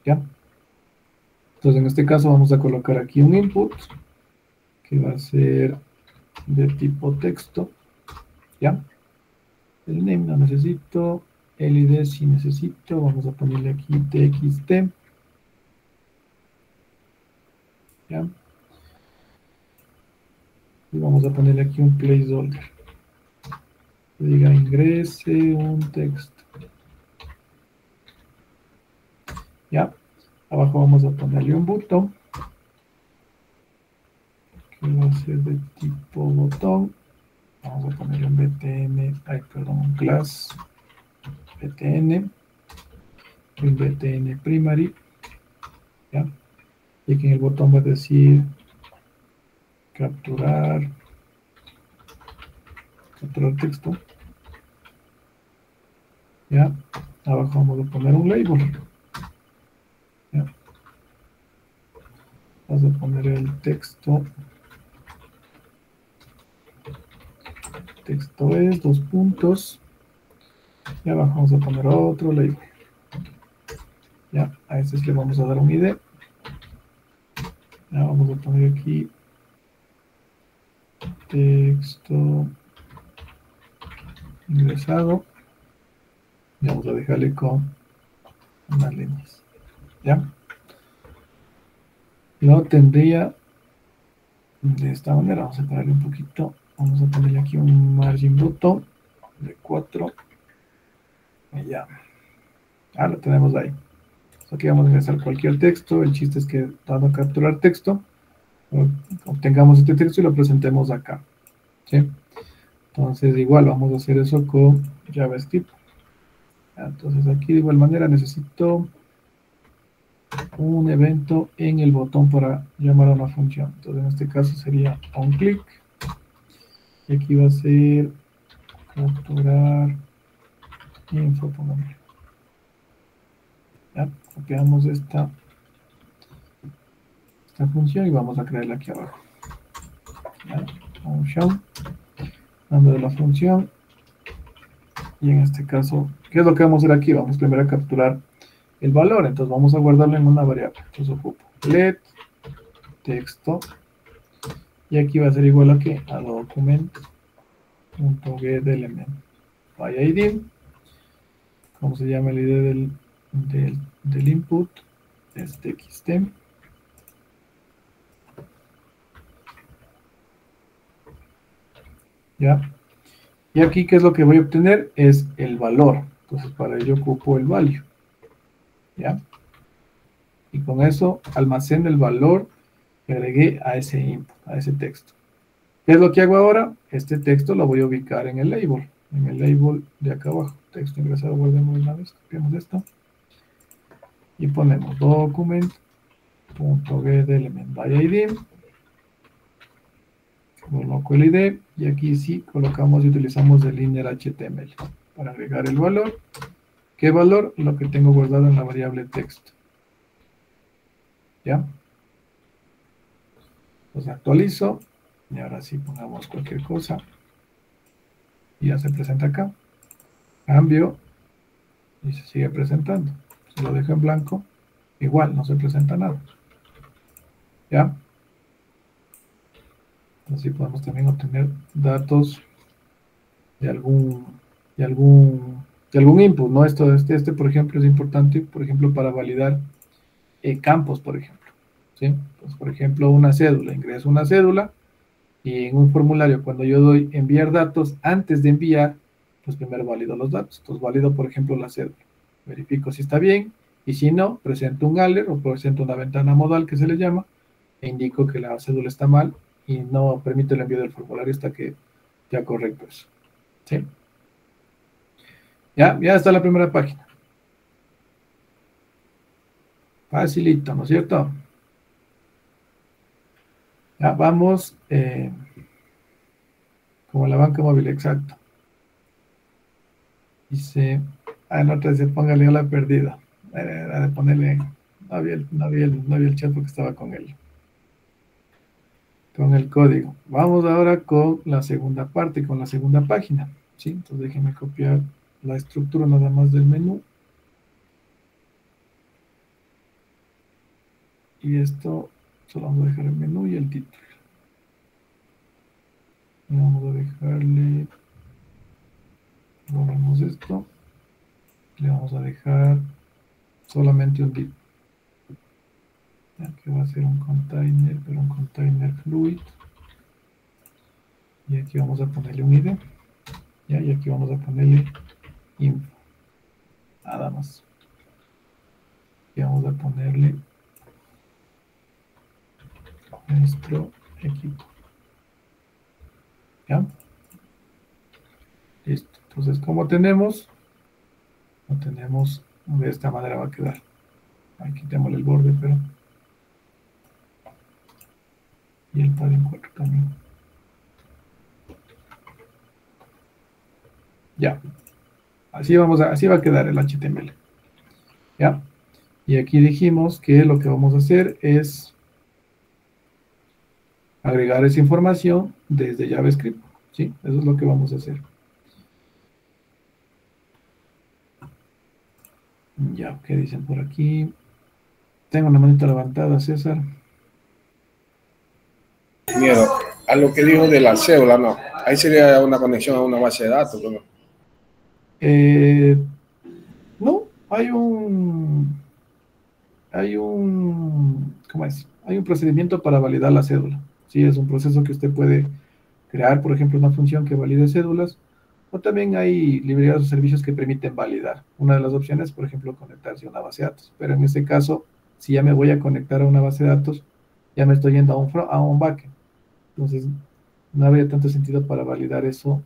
¿Ya? Entonces, en este caso vamos a colocar aquí un input que va a ser de tipo texto. ¿Ya? El name no necesito. El ID sí necesito. Vamos a ponerle aquí txt. ¿Ya? Y vamos a ponerle aquí un placeholder. Que diga ingrese un texto. ¿Ya? Abajo vamos a ponerle un botón. Que va a ser de tipo botón. Vamos a ponerle un btn. Un class btn. Un btn primary. ¿Ya? Y aquí en el botón va a decir capturar texto. ¿Ya? Abajo vamos a poner un label. ¿Ya? Vamos a poner el texto. Texto es, dos puntos. Y abajo vamos a poner otro label. ¿Ya? A este le vamos a dar un ID. Ya vamos a poner aquí texto ingresado. Y vamos a dejarle con unas líneas. ¿Ya? Lo tendría de esta manera. Vamos a separarle un poquito. Vamos a ponerle aquí un margin botón de 4. Y ya. Ah, lo tenemos ahí. Aquí vamos a ingresar cualquier texto. El chiste es que dando a capturar texto, obtengamos este texto y lo presentemos acá. ¿Sí? Entonces, igual vamos a hacer eso con JavaScript. Entonces, aquí de igual manera necesito un evento en el botón para llamar a una función. Entonces, en este caso sería onClick. Y aquí va a ser capturar info. Ya, copiamos esta función y vamos a crearla aquí abajo. Ya, función, nombre de la función. Y en este caso, ¿qué es lo que vamos a hacer aquí? Vamos primero a capturar el valor. Entonces vamos a guardarlo en una variable. Entonces ocupo let texto. Y aquí va a ser igual a que a document.getElement by ID. ¿Cómo se llama el ID del input? Es txt. ¿Ya? Y aquí, ¿qué es lo que voy a obtener? Es el valor. Entonces, para ello ocupo el value. ¿Ya? Y con eso almaceno el valor que agregué a ese input, a ese texto. ¿Qué es lo que hago ahora? Este texto lo voy a ubicar en el label de acá abajo. Texto ingresado, volvemos una vez, copiamos esto. Y ponemos document.getElementById. Coloco el ID y aquí sí colocamos y utilizamos el inner HTML para agregar el valor. ¿Qué valor? Lo que tengo guardado en la variable texto. ¿Ya? Pues actualizo y ahora sí pongamos cualquier cosa y ya se presenta acá. Cambio y se sigue presentando. Si lo dejo en blanco, igual no se presenta nada. ¿Ya? Así podemos también obtener datos de algún input, ¿no? Por ejemplo, es importante, por ejemplo, para validar campos, por ejemplo. ¿Sí? Pues, por ejemplo, una cédula. Ingreso una cédula y en un formulario, cuando yo doy enviar datos, antes de enviar, pues primero valido los datos. Entonces, valido, por ejemplo, la cédula. Verifico si está bien y si no, presento un alert o presento una ventana modal que se le llama e indico que la cédula está mal y no permite el envío del formulario hasta que ya correcto eso. ¿Sí? Ya está la primera página. Facilito, ¿no es cierto? Ya vamos como la banca móvil, exacto. Dice, en otra dice, póngale a la perdida. De ponerle, no había el chat porque estaba con el código. Vamos ahora con la segunda parte, con la segunda página. ¿Sí? Entonces déjenme copiar la estructura nada más del menú. Y esto, solo vamos a dejar el menú y el título. Y vamos a dejarle, borramos esto. Le vamos a dejar solamente un div. Aquí va a ser un container, pero un container fluid. Y aquí vamos a ponerle un ID. ¿Ya? Y aquí vamos a ponerle info. Nada más. Y vamos a ponerle nuestro equipo. ¿Ya? Listo. Entonces, como tenemos, lo tenemos de esta manera va a quedar. Aquí tenemos el borde, pero y el padding 4 también. Ya. Así va a quedar el HTML. ¿Ya? Y aquí dijimos que lo que vamos a hacer es agregar esa información desde JavaScript. ¿Sí? Eso es lo que vamos a hacer. Ya, ¿qué dicen por aquí? Tengo una manita levantada, César. Miedo. A lo que dijo de la cédula, no. Ahí sería una conexión a una base de datos, ¿no? No, ¿cómo es? Hay un procedimiento para validar la cédula. Sí, es un proceso que usted puede crear, por ejemplo, una función que valide cédulas, o también hay librerías o servicios que permiten validar. Una de las opciones, por ejemplo, conectarse a una base de datos. Pero en este caso, si ya me voy a conectar a una base de datos, ya me estoy yendo a un backend. Entonces, no habría tanto sentido para validar eso.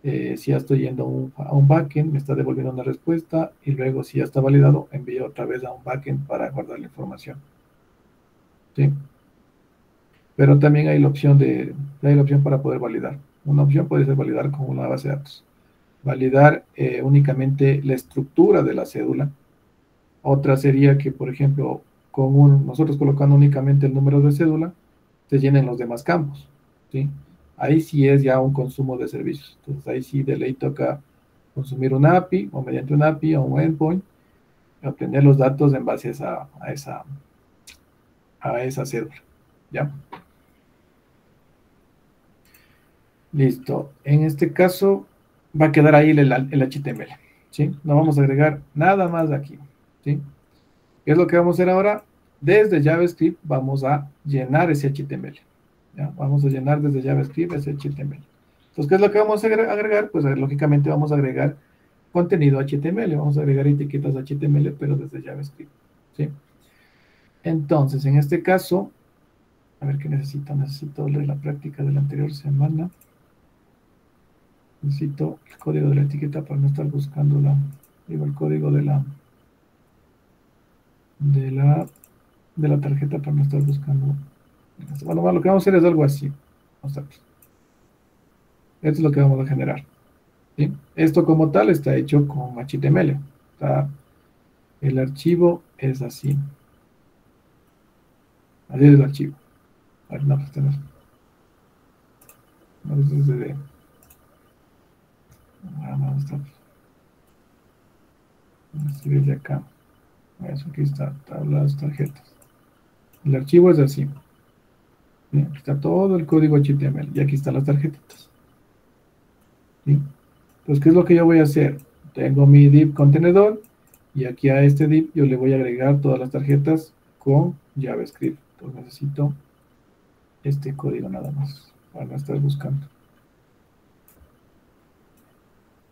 Si ya estoy yendo a un backend, me está devolviendo una respuesta y luego si ya está validado, envío otra vez a un backend para guardar la información. ¿Sí? Pero también hay la opción para poder validar. Una opción puede ser validar con una base de datos. Validar únicamente la estructura de la cédula. Otra sería que, por ejemplo, nosotros colocando únicamente el número de cédula, se llenen los demás campos. ¿Sí? Ahí sí es ya un consumo de servicios. Entonces ahí sí de ley toca consumir una API o mediante una API o un endpoint y obtener los datos en base a esa cédula. ¿Ya? Listo. En este caso va a quedar ahí el HTML. ¿Sí? No vamos a agregar nada más aquí. ¿Sí? ¿Qué es lo que vamos a hacer ahora? Desde JavaScript vamos a llenar ese HTML. ¿Ya? Vamos a llenar desde JavaScript ese HTML. Entonces, ¿qué es lo que vamos a agregar? Pues lógicamente vamos a agregar contenido HTML. Vamos a agregar etiquetas HTML, pero desde JavaScript. ¿Sí? Entonces, en este caso, a ver qué necesito. Necesito la práctica de la anterior semana. Necesito el código de la etiqueta para no estar buscando el código de la tarjeta para no estar buscando. Bueno, lo que vamos a hacer es algo así. Esto es lo que vamos a generar. ¿Sí? Esto como tal está hecho con HTML. El archivo es así. Así es el archivo. A ver, no, este no es. No, este es de... no, está. Así desde acá. Eso aquí está, tablas, tarjetas. El archivo es así. ¿Sí? Aquí está todo el código HTML y aquí están las tarjetitas. ¿Sí? Entonces, ¿qué es lo que yo voy a hacer? Tengo mi div contenedor y aquí a este div yo le voy a agregar todas las tarjetas con JavaScript. Entonces necesito este código nada más para no estar buscando.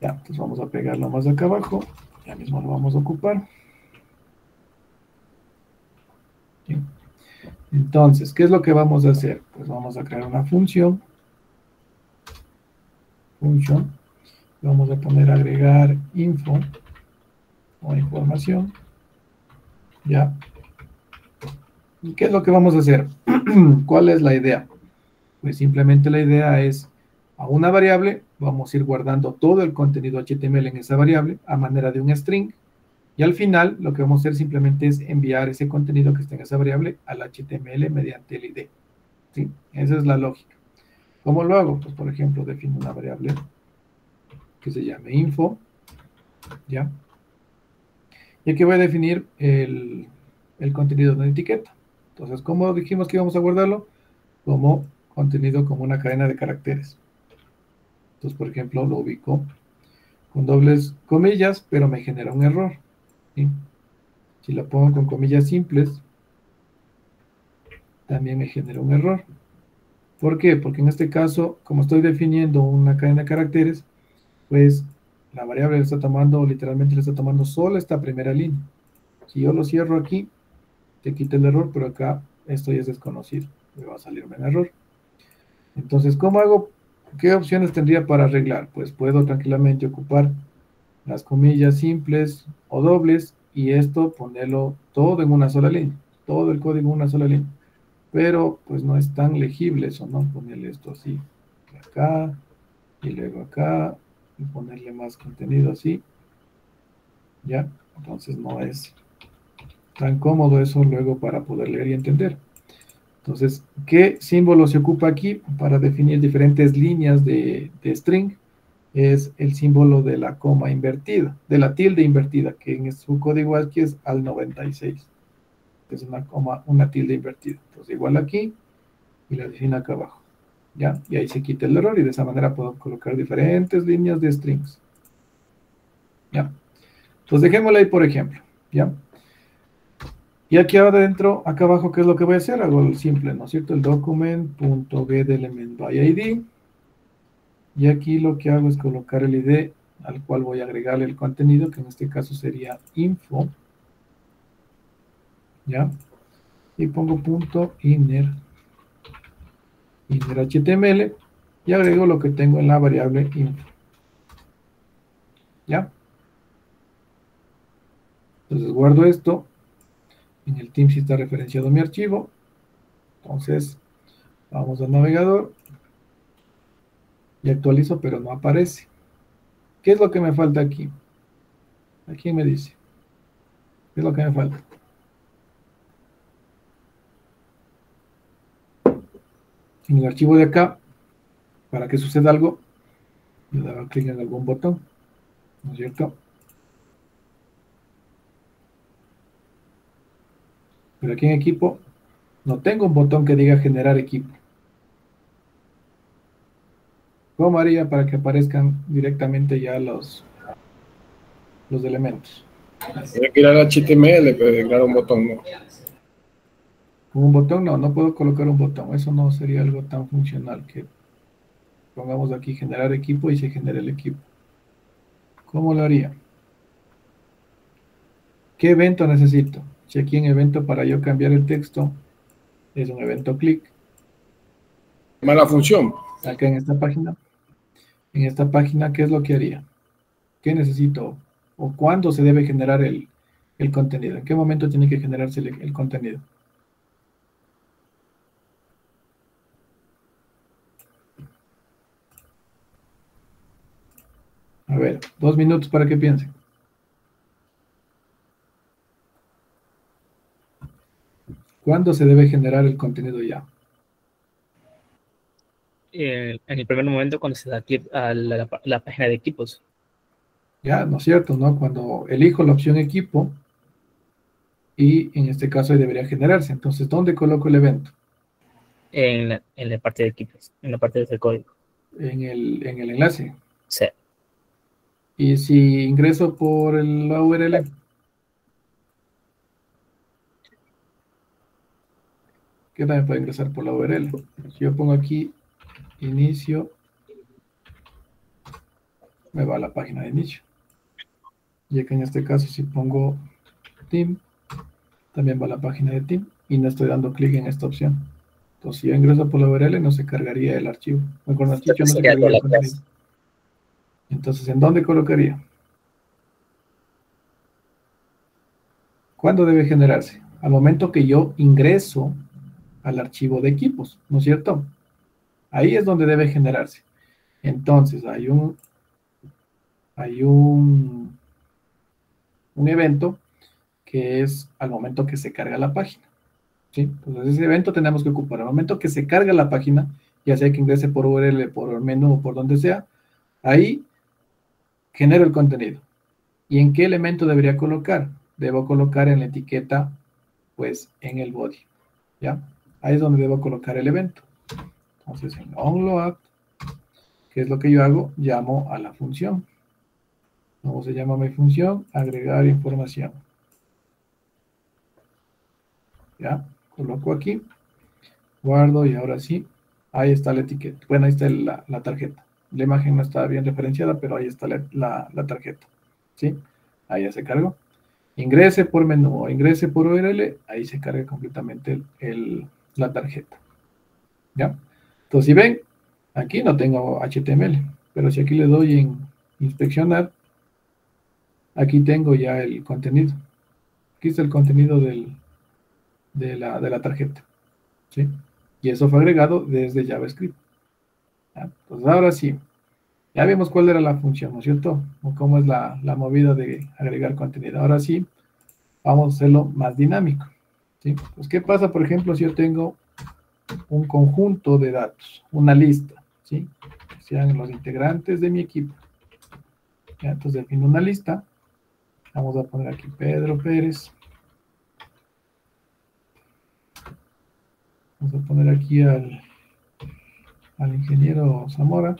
Ya, entonces vamos a pegarlo más acá abajo. Ya mismo lo vamos a ocupar. ¿Sí? Entonces, ¿qué es lo que vamos a hacer? Pues vamos a crear una función. Vamos a poner agregar info o información. Ya. ¿Y qué es lo que vamos a hacer? ¿Cuál es la idea? Pues simplemente la idea es a una variable, vamos a ir guardando todo el contenido HTML en esa variable a manera de un string. Y al final lo que vamos a hacer simplemente es enviar ese contenido que está en esa variable al HTML mediante el ID. ¿Sí? Esa es la lógica. ¿Cómo lo hago? Pues por ejemplo defino una variable que se llame info. ¿Ya? Y aquí voy a definir el contenido de una etiqueta. Entonces, ¿cómo dijimos que íbamos a guardarlo? Como contenido, como una cadena de caracteres. Entonces, por ejemplo, lo ubico con dobles comillas, pero me genera un error. ¿Sí? Si lo pongo con comillas simples, también me genera un error. ¿Por qué? Porque en este caso, como estoy definiendo una cadena de caracteres, pues la variable le está tomando, literalmente le está tomando solo esta primera línea. Si yo lo cierro aquí, te quita el error, pero acá esto ya es desconocido. Me va a salirme un error. Entonces, ¿cómo hago? ¿Qué opciones tendría para arreglar? Pues puedo tranquilamente ocupar las comillas simples o dobles y esto ponerlo todo en una sola línea, todo el código en una sola línea. Pero pues no es tan legible eso, ¿no? Ponerle esto así, acá y luego acá y ponerle más contenido así, ¿ya? Entonces no es tan cómodo eso luego para poder leer y entender. Entonces, ¿qué símbolo se ocupa aquí para definir diferentes líneas de string? Es el símbolo de la coma invertida, de la tilde invertida, que en su código aquí es al 96. Es una coma, una tilde invertida. Entonces, igual aquí y la defino acá abajo. ¿Ya? Y ahí se quita el error y de esa manera puedo colocar diferentes líneas de strings. ¿Ya? Entonces, dejémosla ahí, por ejemplo. ¿Ya? Y aquí adentro, acá abajo, ¿qué es lo que voy a hacer? Hago el simple, ¿no es cierto? El document.getElementById. Y aquí lo que hago es colocar el ID al cual voy a agregarle el contenido, que en este caso sería info. ¿Ya? Y pongo punto inner HTML y agrego lo que tengo en la variable info. ¿Ya? Entonces guardo esto. En el team sí está referenciado mi archivo. Entonces vamos al navegador y actualizo, pero no aparece. ¿Qué es lo que me falta aquí? Aquí me dice. ¿Qué es lo que me falta? En el archivo de acá, para que suceda algo, le daba clic en algún botón, ¿no es cierto? Pero aquí en equipo no tengo un botón que diga generar equipo. ¿Cómo haría para que aparezcan directamente ya los elementos? Tiene que ir al HTML, pero declarar un botón, no. Con un botón no puedo colocar un botón. Eso no sería algo tan funcional que pongamos aquí generar equipo y se genere el equipo. ¿Cómo lo haría? ¿Qué evento necesito? Si aquí en evento para yo cambiar el texto es un evento click. Mala función. Acá en esta página, ¿qué es lo que haría? ¿Qué necesito? ¿O cuándo se debe generar el contenido? ¿En qué momento tiene que generarse el contenido? A ver, 2 minutos para que piensen. ¿Cuándo se debe generar el contenido ya? En el primer momento cuando se da clic a la página de equipos. Ya, ¿no es cierto? ¿No? Cuando elijo la opción equipo y en este caso debería generarse. Entonces, ¿dónde coloco el evento? En la parte de equipos, en la parte del código. En el enlace. Sí. Y si ingreso por la URL, ¿qué también puede ingresar por la URL? Si yo pongo aquí inicio, me va a la página de inicio. Y aquí en este caso, si pongo team, también va a la página de team y no estoy dando clic en esta opción. Entonces, si yo ingreso por la URL, no se cargaría el archivo. Mejor dicho, no se cargaría el contenido. Entonces, ¿en dónde colocaría? ¿Cuándo debe generarse? Al momento que yo ingreso al archivo de equipos, ¿no es cierto? Ahí es donde debe generarse. Entonces, hay un evento que es al momento que se carga la página. ¿Sí? Entonces, ese evento tenemos que ocupar. Al momento que se carga la página, ya sea que ingrese por URL, por menú o por donde sea, ahí genero el contenido. ¿Y en qué elemento debería colocar? Debo colocar en la etiqueta, pues, en el body. ¿Ya? Ahí es donde debo colocar el evento. Entonces, en onload, ¿qué es lo que yo hago? Llamo a la función. ¿Cómo se llama mi función? Agregar información. ¿Ya? Coloco aquí, guardo y ahora sí, ahí está la etiqueta. Bueno, ahí está la tarjeta. La imagen no está bien referenciada, pero ahí está la tarjeta. ¿Sí? Ahí ya se cargó. Ingrese por menú o ingrese por URL, ahí se carga completamente la tarjeta. ¿Ya? Entonces, si ven, aquí no tengo HTML, pero si aquí le doy en inspeccionar, aquí tengo ya el contenido. Aquí está el contenido de la tarjeta. ¿Sí? Y eso fue agregado desde JavaScript. ¿Ya? Entonces, ahora sí, ya vimos cuál era la función, ¿no es cierto? O cómo es la movida de agregar contenido. Ahora sí, vamos a hacerlo más dinámico. ¿Sí? Pues, ¿qué pasa, por ejemplo, si yo tengo un conjunto de datos, una lista, ¿sí? Que sean los integrantes de mi equipo? ¿Ya? Entonces, defino una lista. Vamos a poner aquí Pedro Pérez. Vamos a poner aquí al ingeniero Zamora.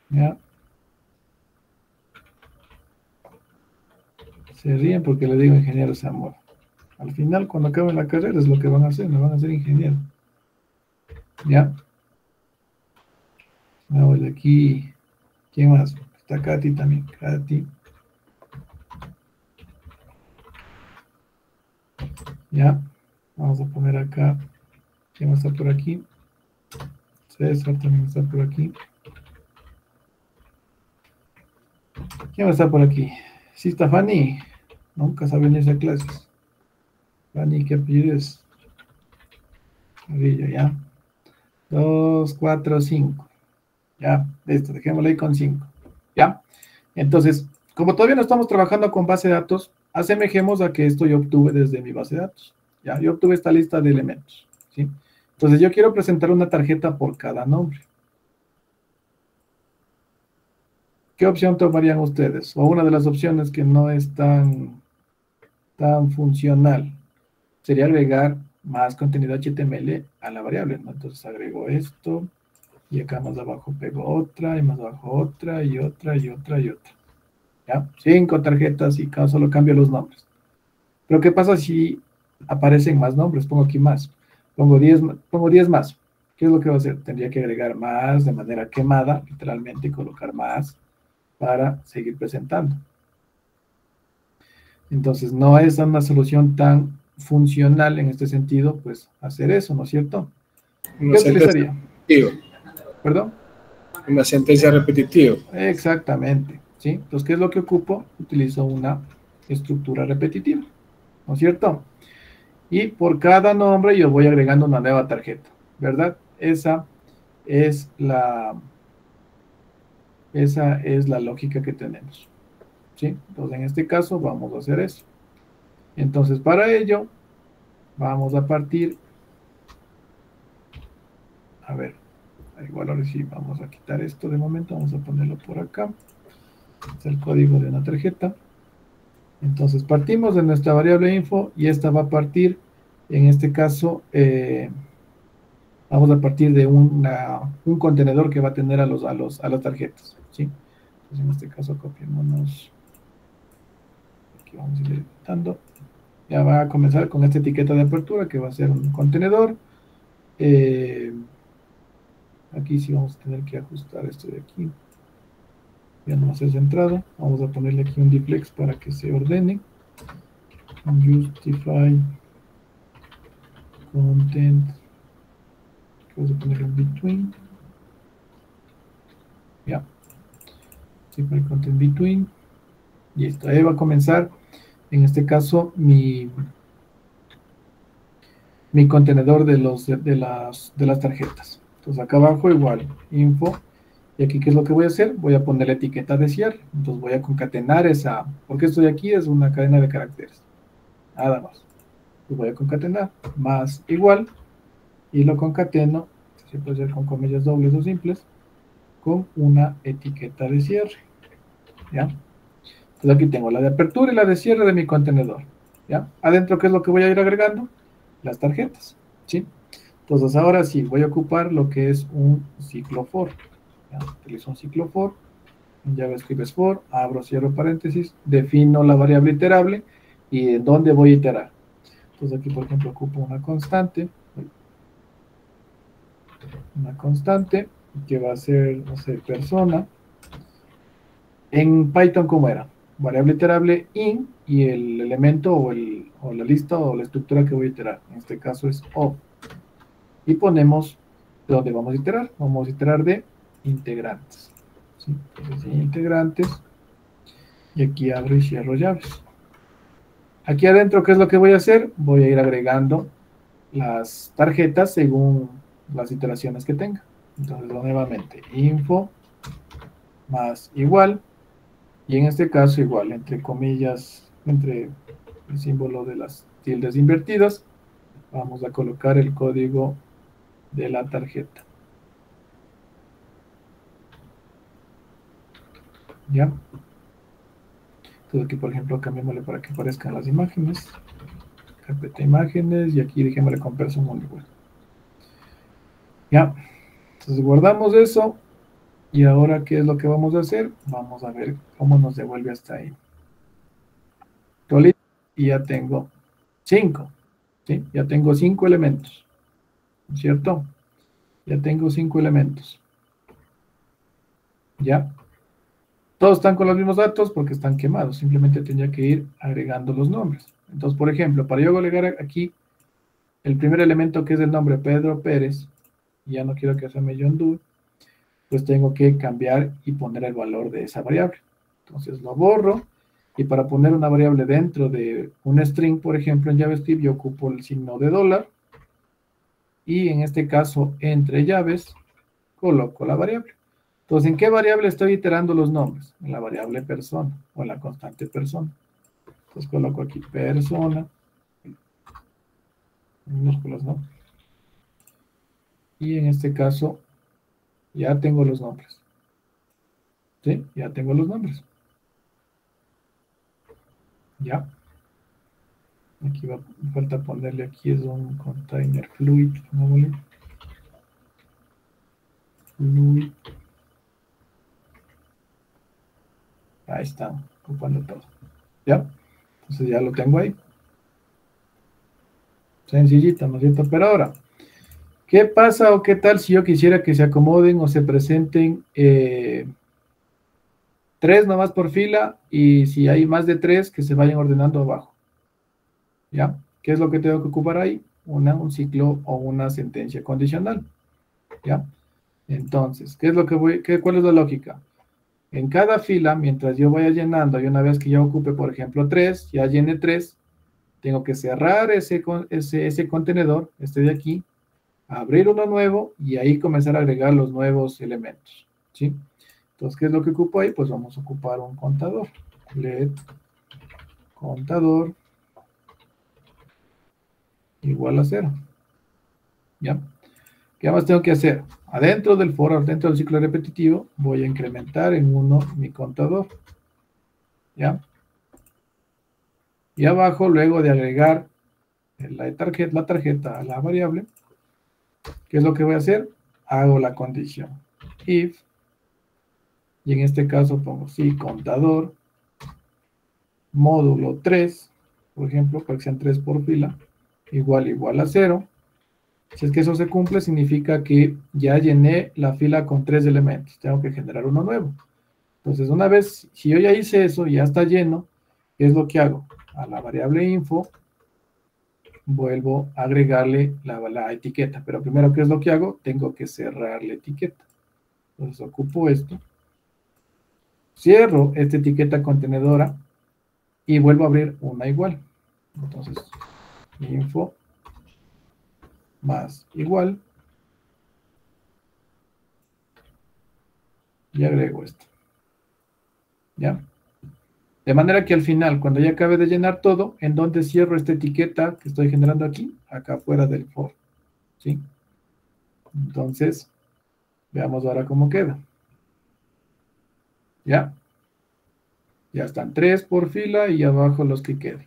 ¿Ya? Se ríen porque le digo ingeniero Zamora. Al final, cuando acaben la carrera, es lo que van a hacer, me van a hacer ingeniero. ¿Ya? Vamos de aquí. ¿Quién más? Está Katy también. Katy. ¿Ya? Vamos a poner acá. ¿Quién va a estar por aquí? César también está por aquí. ¿Quién va a estar por aquí? Sí, está Fanny. Nunca sabe venirse a clases. Fanny, ¿qué apellido es? Marillo, ya. 2, 4, 5. Ya, listo, dejémoslo ahí con 5. ¿Ya? Entonces, como todavía no estamos trabajando con base de datos, asemejemos a que esto yo obtuve desde mi base de datos. Ya, yo obtuve esta lista de elementos. ¿Sí? Entonces, yo quiero presentar una tarjeta por cada nombre. ¿Qué opción tomarían ustedes? O una de las opciones que no es tan funcional sería agregar más contenido HTML a la variable, ¿no? Entonces agrego esto, y acá más abajo pego otra, y más abajo otra, y otra, y otra, y otra. ¿Ya? 5 tarjetas y cada solo cambio los nombres. Pero ¿qué pasa si aparecen más nombres? Pongo aquí más. Pongo 10 más. ¿Qué es lo que va a hacer? Tendría que agregar más de manera quemada, literalmente, y colocar más para seguir presentando. Entonces, no es una solución tan funcional en este sentido, pues, hacer eso, ¿no es cierto? ¿Qué utilizaría? ¿Perdón? Una sentencia repetitiva. Exactamente, ¿sí? Entonces, ¿qué es lo que ocupo? Utilizo una estructura repetitiva, ¿no es cierto? Y por cada nombre yo voy agregando una nueva tarjeta, ¿verdad? Esa es la Esa es la lógica que tenemos, ¿sí? Entonces, en este caso, vamos a hacer eso. Entonces, para ello, vamos a partir, a ver, igual ahora sí, vamos a quitar esto de momento, vamos a ponerlo por acá. Este es el código de una tarjeta. Entonces, partimos de nuestra variable info y esta va a partir, en este caso, vamos a partir de un contenedor que va a tener a las tarjetas, ¿sí? Entonces, en este caso, copiémonos. Aquí vamos a ir editando. Ya va a comenzar con esta etiqueta de apertura que va a ser un contenedor. Aquí sí vamos a tener que ajustar esto de aquí. Ya no va a ser centrado. Vamos a ponerle aquí un duplex para que se ordene. Justify content. Vamos a ponerle un between. Ya. Justify content between. Y esto ahí va a comenzar, en este caso, mi contenedor de las tarjetas. Entonces acá abajo igual, info. Y aquí, ¿qué es lo que voy a hacer? Voy a poner la etiqueta de cierre. Entonces voy a concatenar esa, porque esto de aquí es una cadena de caracteres. Nada más. Pues voy a concatenar más igual y lo concateno, se puede hacer con comillas dobles o simples, con una etiqueta de cierre. ¿Ya? Entonces aquí tengo la de apertura y la de cierre de mi contenedor. ¿Ya? Adentro, ¿qué es lo que voy a ir agregando? Las tarjetas. ¿Sí? Entonces ahora sí, voy a ocupar lo que es un ciclo for. ¿Ya? Utilizo un ciclo for. En JavaScript es for, abro, cierro paréntesis, defino la variable iterable y en dónde voy a iterar. Entonces aquí, por ejemplo, ocupo una constante que va a ser, no sé, persona. En Python, ¿cómo era? Variable iterable in y el elemento o la lista o la estructura que voy a iterar. En este caso es O. Y ponemos de dónde vamos a iterar. Vamos a iterar de integrantes. ¿Sí? Entonces, integrantes. Y aquí abro y cierro llaves. Aquí adentro, ¿qué es lo que voy a hacer? Voy a ir agregando las tarjetas según las iteraciones que tenga. Entonces, nuevamente, info más igual. Y en este caso, igual, entre comillas, entre el símbolo de las tildes invertidas, vamos a colocar el código de la tarjeta. ¿Ya? Entonces aquí, por ejemplo, cambiémosle para que aparezcan las imágenes. Carpeta imágenes y aquí dejémosle con persona igual. ¿Ya? Entonces guardamos eso. Y ahora, ¿qué es lo que vamos a hacer? Vamos a ver cómo nos devuelve hasta ahí. Y ya tengo 5. ¿Sí? Ya tengo 5 elementos. ¿Cierto? Ya tengo 5 elementos. ¿Ya? Todos están con los mismos datos porque están quemados. Simplemente tendría que ir agregando los nombres. Entonces, por ejemplo, para yo agregar aquí el primer elemento que es el nombre Pedro Pérez, y ya no quiero que se me John Doe, pues tengo que cambiar y poner el valor de esa variable. Entonces lo borro, y para poner una variable dentro de un string, por ejemplo, en JavaScript, yo ocupo el signo de $, y en este caso, entre llaves, coloco la variable. Entonces, ¿en qué variable estoy iterando los nombres? En la variable persona, o en la constante persona. Entonces coloco aquí persona, minúsculas, ¿no? Y en este caso, ya tengo los nombres. ¿Sí? Ya tengo los nombres. Ya. Aquí me falta ponerle aquí, es un container fluid. Fluid. Ahí está, ocupando todo. ¿Ya? Entonces ya lo tengo ahí. Sencillito, ¿no es cierto? Pero ahora, ¿qué pasa o qué tal si yo quisiera que se acomoden o se presenten 3 nomás por fila, y si hay más de 3, que se vayan ordenando abajo? ¿Ya? ¿Qué es lo que tengo que ocupar ahí? Un ciclo o una sentencia condicional. ¿Ya? Entonces, ¿cuál es la lógica? En cada fila, mientras yo vaya llenando, y una vez que ya ocupe, por ejemplo, 3, ya llene 3, tengo que cerrar ese contenedor, este de aquí, abrir uno nuevo, y ahí comenzar a agregar los nuevos elementos. ¿Sí? Entonces, ¿qué es lo que ocupo ahí? Pues vamos a ocupar un contador. Let contador igual a 0. ¿Ya? ¿Qué más tengo que hacer? Adentro del for, dentro del ciclo repetitivo, voy a incrementar en 1 mi contador. ¿Ya? Y abajo, luego de agregar la tarjeta a la variable, ¿qué es lo que voy a hacer? Hago la condición if, y en este caso pongo sí, contador, módulo 3, por ejemplo, para que sean 3 por fila, igual a 0. Si es que eso se cumple, significa que ya llené la fila con 3 elementos. Tengo que generar uno nuevo. Entonces, una vez, si yo ya hice eso, ya está lleno, ¿qué es lo que hago? A la variable info, vuelvo a agregarle la etiqueta. Pero primero, ¿qué es lo que hago? Tengo que cerrar la etiqueta. Entonces, ocupo esto. Cierro esta etiqueta contenedora y vuelvo a abrir una igual. Entonces, info más igual. Y agrego esto. ¿Ya? De manera que al final, cuando ya acabe de llenar todo, ¿en dónde cierro esta etiqueta que estoy generando aquí? Acá fuera del for. ¿Sí? Entonces, veamos ahora cómo queda. ¿Ya? Ya están 3 por fila y abajo los que queden.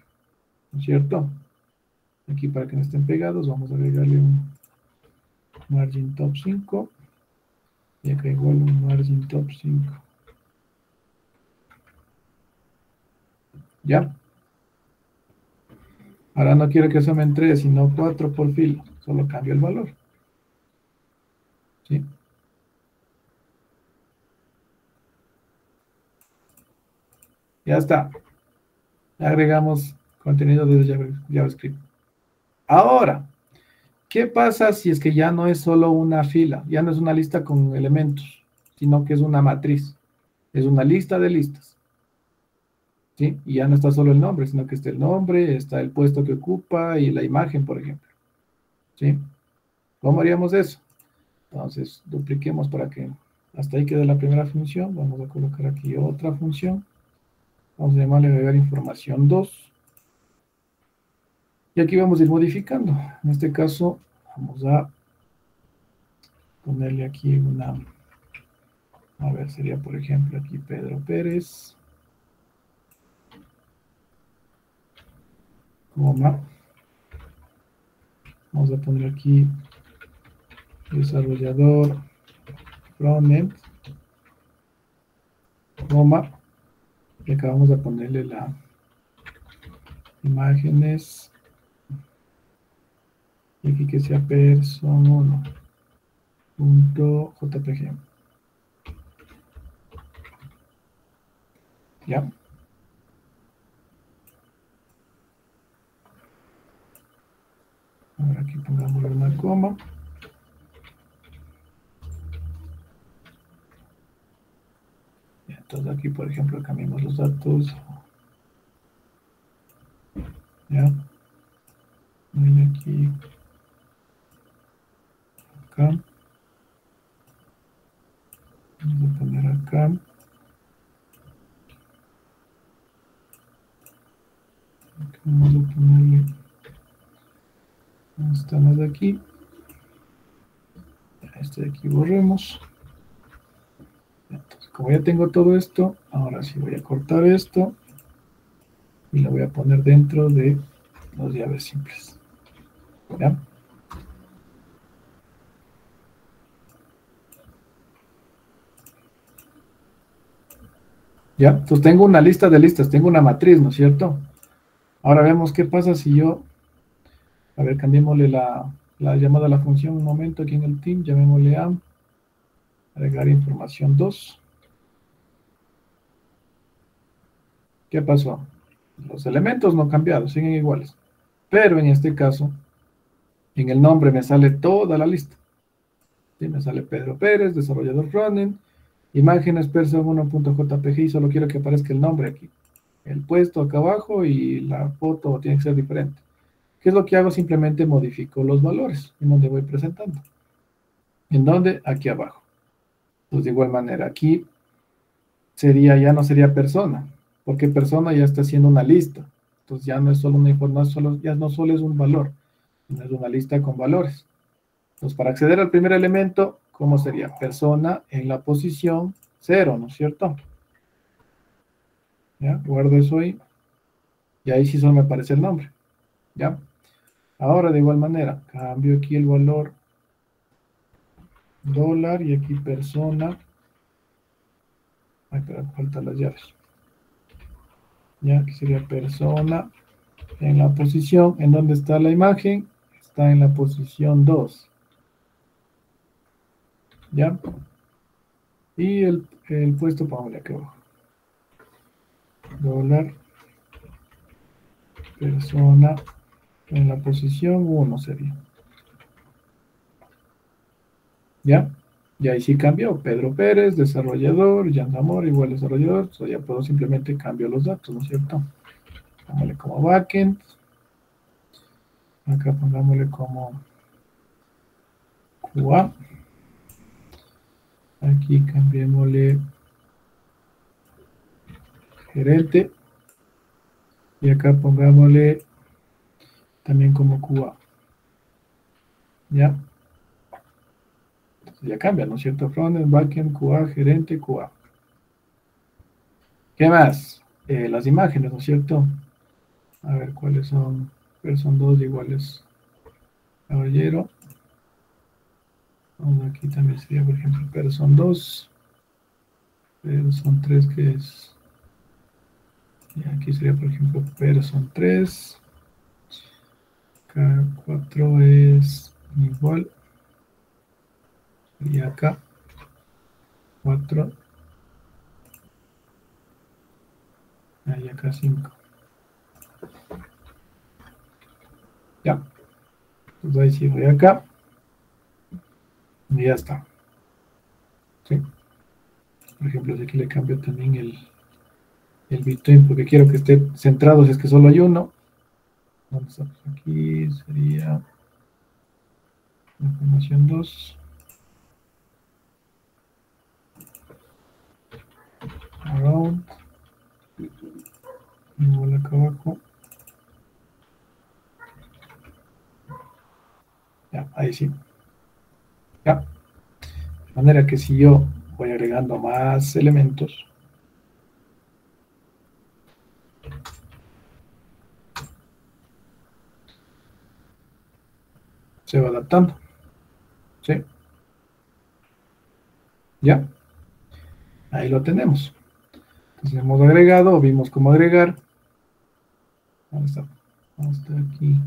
¿No es cierto? Aquí para que no estén pegados, vamos a agregarle un margin top 5. Y acá igual un margin top 5. ¿Ya? Ahora no quiero que sumen 3, sino 4 por fila. Solo cambio el valor. ¿Sí? Ya está. Agregamos contenido de JavaScript. Ahora, ¿qué pasa si es que ya no es solo una fila? Ya no es una lista con elementos, sino que es una matriz. Es una lista de listas. ¿Sí? Y ya no está solo el nombre, sino que está el nombre, está el puesto que ocupa y la imagen, por ejemplo. ¿Sí? ¿Cómo haríamos eso? Entonces, dupliquemos para que hasta ahí quede la primera función. Vamos a colocar aquí otra función. Vamos a llamarle agregar información 2. Y aquí vamos a ir modificando. En este caso, vamos a ponerle aquí una... A ver, sería por ejemplo aquí Pedro Pérez. Coma. Vamos a poner aquí desarrollador frontend. Coma. Y acá vamos a ponerle la imágenes. Y aquí que sea person1.jpg. ¿Ya? Ahora aquí pongámosle una coma. Y entonces aquí, por ejemplo, cambiamos los datos. ¿Ya? Y aquí. Acá. Vamos a poner acá. Vamos a ponerle. Estamos de aquí. Este de aquí borremos. Entonces, como ya tengo todo esto, ahora sí voy a cortar esto y lo voy a poner dentro de los llaves simples. ¿Ya? ¿Ya? Entonces tengo una lista de listas, tengo una matriz, ¿no es cierto? Ahora vemos qué pasa si yo... A ver, cambiémosle la llamada a la función un momento aquí en el team, llamémosle a agregar información 2. ¿Qué pasó? Los elementos no cambiaron, siguen iguales. Pero en este caso, en el nombre me sale toda la lista. ¿Sí? Me sale Pedro Pérez, desarrollador frontend, imágenes person1.jpg y solo quiero que aparezca el nombre aquí. El puesto acá abajo y la foto tiene que ser diferente. ¿Qué es lo que hago? Simplemente modifico los valores en donde voy presentando. ¿En dónde? Aquí abajo. Pues de igual manera, aquí ya no sería persona, porque persona ya está haciendo una lista. Entonces ya no es solo una información, ya no solo es un valor, sino es una lista con valores. Entonces, para acceder al primer elemento, ¿cómo sería? Persona en la posición 0, ¿no es cierto? ¿Ya? Guardo eso ahí. Y ahí sí solo me aparece el nombre. ¿Ya? Ahora, de igual manera, cambio aquí el valor dólar y aquí persona. Ay, pero faltan las llaves. Ya, aquí sería persona en la posición. ¿En dónde está la imagen? Está en la posición 2. ¿Ya? Y el puesto, pongámosle aquí abajo. Dólar, persona, en la posición 1 sería. ¿Ya? Y ahí sí cambió. Pedro Pérez, desarrollador, Jan Zamora, igual desarrollador. So ya puedo simplemente cambiar los datos, ¿no es cierto? Pongámosle como backend. Acá pongámosle como QA. Aquí cambiémosle gerente. Y acá pongámosle también como QA. ¿Ya? Entonces ya cambia, ¿no es cierto? Frontend, backend, QA, gerente, QA. ¿Qué más? Las imágenes, ¿no es cierto? A ver cuáles son. Pero son dos iguales. Caballero. Vamos aquí también sería, por ejemplo, person 2. Person 3 que es. Y aquí sería, por ejemplo, person 3. Acá 4 es igual. Y acá 4. Y acá 5. Ya. Entonces ahí sí voy acá. Y ya está. ¿Sí? Por ejemplo, si aquí le cambio también el between porque quiero que esté centrado si es que solo hay uno. Vamos a aquí sería información 2. Around. Igual acá abajo. Ya, ahí sí. Ya. De manera que si yo voy agregando más elementos, se va adaptando. ¿Sí? Ya. Ahí lo tenemos. Entonces hemos agregado, vimos cómo agregar. Vamos hasta aquí.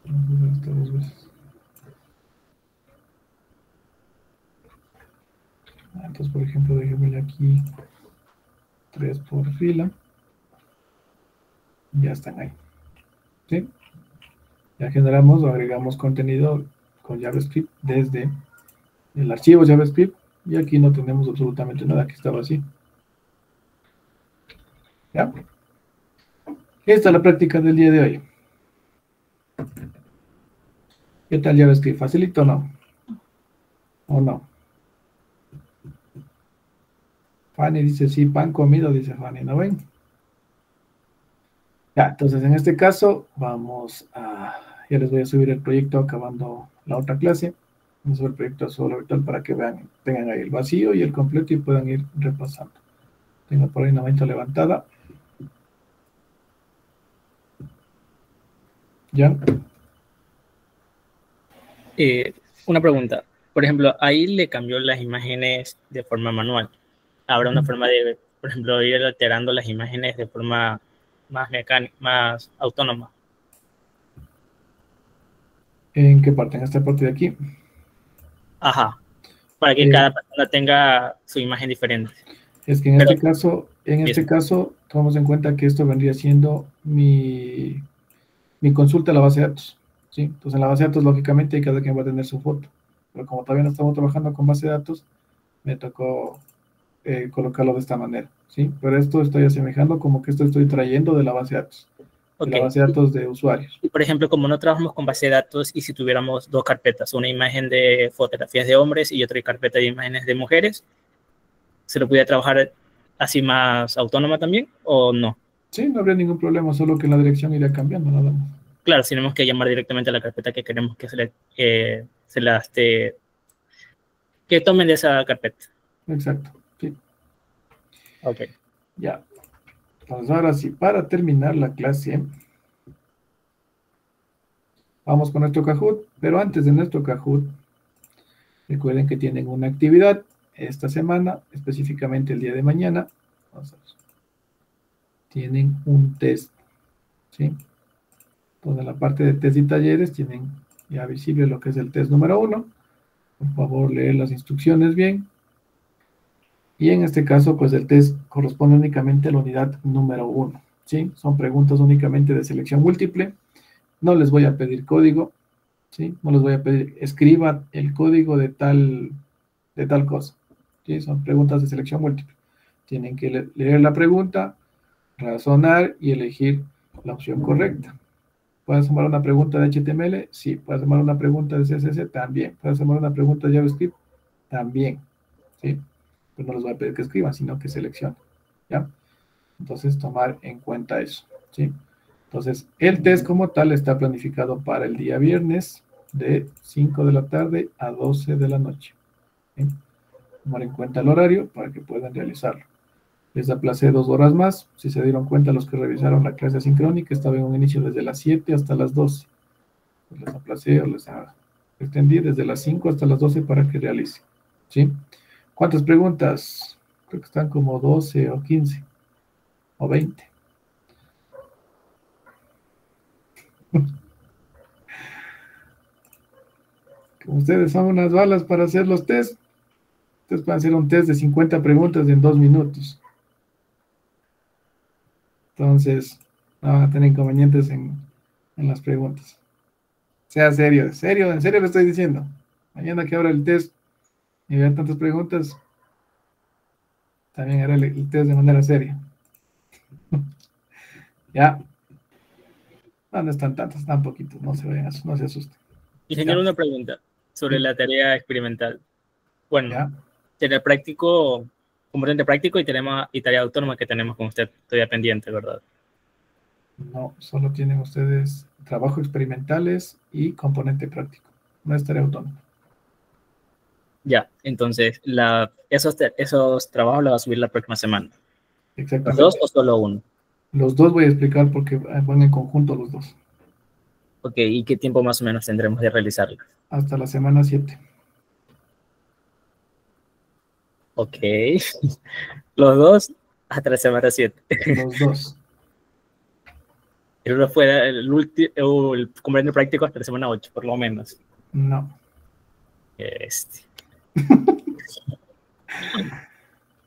Vamos a ver hasta 2 veces. Entonces, por ejemplo, dejémosle aquí 3 por fila. Ya están ahí. ¿Sí? Ya generamos o agregamos contenido con JavaScript desde el archivo JavaScript y aquí no tenemos absolutamente nada, aquí está vacío. ¿Ya? Esta es la práctica del día de hoy. ¿Qué tal JavaScript? ¿Facilito o no? ¿O no? Fanny dice sí, pan comido, dice Fanny, ¿no ven? Ya, entonces en este caso vamos a... Ya les voy a subir el proyecto acabando la otra clase. Vamos a subir el proyecto a solo virtual para que vean, tengan ahí el vacío y el completo y puedan ir repasando. Tengo por ahí una venta levantada. ¿Ya? Una pregunta. Por ejemplo, ahí le cambió las imágenes de forma manual. Habrá una forma de, por ejemplo, ir alterando las imágenes de forma más mecánica, más autónoma. ¿En qué parte? En esta parte de aquí. Ajá. Para que cada persona tenga su imagen diferente. Es que en este caso, tomamos en cuenta que esto vendría siendo mi consulta a la base de datos. ¿Sí? Entonces, en la base de datos, lógicamente, cada quien va a tener su foto. Pero como todavía no estamos trabajando con base de datos, me tocó colocarlo de esta manera. ¿Sí? Pero esto estoy asemejando como que esto estoy trayendo de la base de datos. Okay. De la base de datos de usuarios. Y, por ejemplo, como no trabajamos con base de datos y si tuviéramos dos carpetas, una imagen de fotografías de hombres y otra carpeta de imágenes de mujeres, ¿se lo pudiera trabajar así más autónoma también o no? Sí, no habría ningún problema, solo que la dirección iría cambiando nada más. Claro, si tenemos que llamar directamente a la carpeta que queremos que que tomen de esa carpeta. Exacto, sí. Ok. Ya. Entonces ahora sí, para terminar la clase, vamos con nuestro Kahoot, pero antes de nuestro Kahoot, recuerden que tienen una actividad esta semana, específicamente el día de mañana. Vamos a ver. Tienen un test, ¿sí? Entonces en la parte de test y talleres tienen ya visible lo que es el test número 1. Por favor, leer las instrucciones bien. Y en este caso, pues el test corresponde únicamente a la unidad número 1, ¿sí? Son preguntas únicamente de selección múltiple. No les voy a pedir código, ¿sí? No les voy a pedir, escriba el código de tal cosa, ¿sí? Son preguntas de selección múltiple. Tienen que leer la pregunta, razonar y elegir la opción correcta. ¿Puedes tomar una pregunta de HTML? Sí. ¿Puedes tomar una pregunta de CSS? También. ¿Puedes tomar una pregunta de JavaScript? También, ¿sí? Pues no les voy a pedir que escriban, sino que seleccionen, ¿ya? Entonces, tomar en cuenta eso, ¿sí? Entonces, el test como tal está planificado para el día viernes de 5 de la tarde a 12 de la noche, ¿sí? Tomar en cuenta el horario para que puedan realizarlo. Les aplacé 2 horas más. Si se dieron cuenta los que revisaron la clase asincrónica, estaba en un inicio desde las 7 hasta las 12. Pues les aplacé o les extendí desde las 5 hasta las 12 para que realicen, ¿sí? ¿Cuántas preguntas? Creo que están como 12 o 15 o 20. Como ustedes son unas balas para hacer los test, ustedes pueden hacer un test de 50 preguntas en 2 minutos. Entonces, no van a tener inconvenientes en las preguntas. Sea serio, en serio lo estoy diciendo. Mañana que abra el test y vea tantas preguntas, también haré el test de manera seria. Ya. No están tantas, tan poquitos, no se vayan, no se asusten. Ingeniero, una pregunta sobre Sí. la tarea experimental. Bueno, Ya. tarea práctico, componente práctico y tarea autónoma que tenemos con usted todavía pendiente, ¿verdad? No, solo tienen ustedes trabajo experimentales y componente práctico. No es tarea autónoma. Ya, entonces, esos trabajos los va a subir la próxima semana. ¿Los Exactamente. dos o solo uno? Los dos voy a explicar porque van en conjunto los dos. Ok, ¿y qué tiempo más o menos tendremos de realizarlo? Hasta la semana 7. Ok, los dos hasta la semana 7. Los dos. El uno fue el componente práctico hasta la semana 8, por lo menos. No.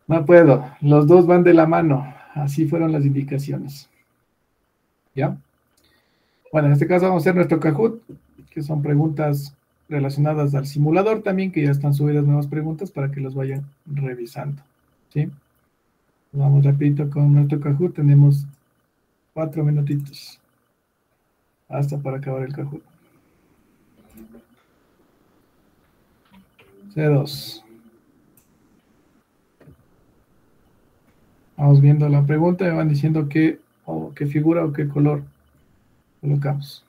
No puedo. Los dos van de la mano. Así fueron las indicaciones. ¿Ya? Bueno, en este caso vamos a hacer nuestro Kahoot, que son preguntas relacionadas al simulador también, que ya están subidas nuevas preguntas para que las vayan revisando. ¿Sí? Vamos rapidito con nuestro Kahoot. Tenemos 4 minutitos hasta para acabar el Kahoot. C2. Vamos viendo la pregunta y van diciendo qué figura o qué color colocamos.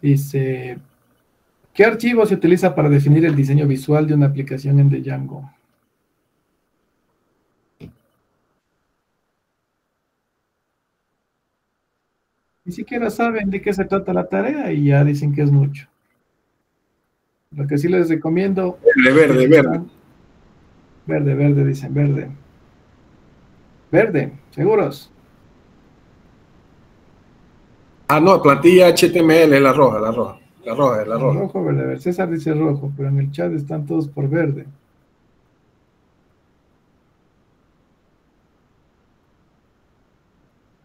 Dice, ¿qué archivo se utiliza para definir el diseño visual de una aplicación en Django? Ni siquiera saben de qué se trata la tarea y ya dicen que es mucho. Lo que sí les recomiendo... Verde. Verde, dicen, verde. Verde, ¿seguros? Ah, no, plantilla HTML es la roja. La roja es la roja. Rojo, verde, verde. César dice rojo, pero en el chat están todos por verde.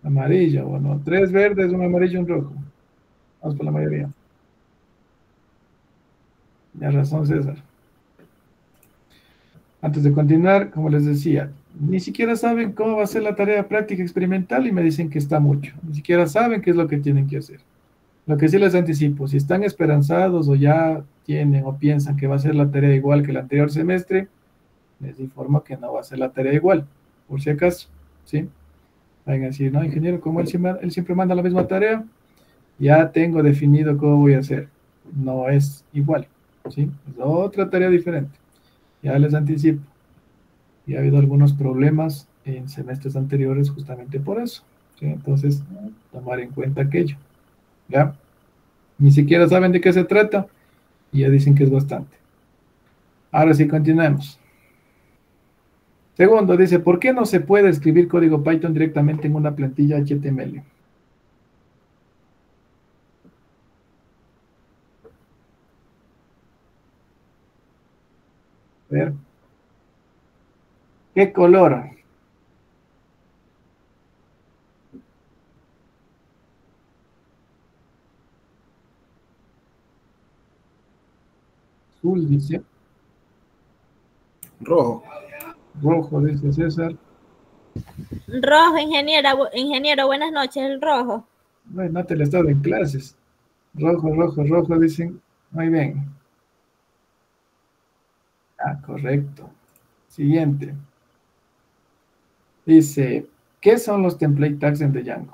Amarillo, bueno, 3 verdes, un amarillo y un rojo. Vamos por la mayoría. Ya razón, César. Antes de continuar, como les decía, ni siquiera saben cómo va a ser la tarea práctica experimental y me dicen que está mucho. Ni siquiera saben qué es lo que tienen que hacer. Lo que sí les anticipo, si están esperanzados o ya tienen o piensan que va a ser la tarea igual que el anterior semestre, les informo que no va a ser la tarea igual, por si acaso, ¿sí? Van a decir, no, ingeniero, como él siempre manda la misma tarea, ya tengo definido cómo voy a hacer. No es igual, ¿sí? Es otra tarea diferente. Ya les anticipo. Y ha habido algunos problemas en semestres anteriores justamente por eso, ¿sí? Entonces, tomar en cuenta aquello, ¿ya? Ni siquiera saben de qué se trata y ya dicen que es bastante. Ahora sí, continuemos. Segundo, dice, ¿por qué no se puede escribir código Python directamente en una plantilla HTML? A ver, ¿qué color? Azul, dice. Rojo. Rojo, dice César. Rojo, ingeniero, buenas noches, el rojo. No, no te lo he estado en clases. Rojo, rojo, rojo, dicen. Muy bien. Ah, correcto. Siguiente. Dice, ¿qué son los template tags en Django?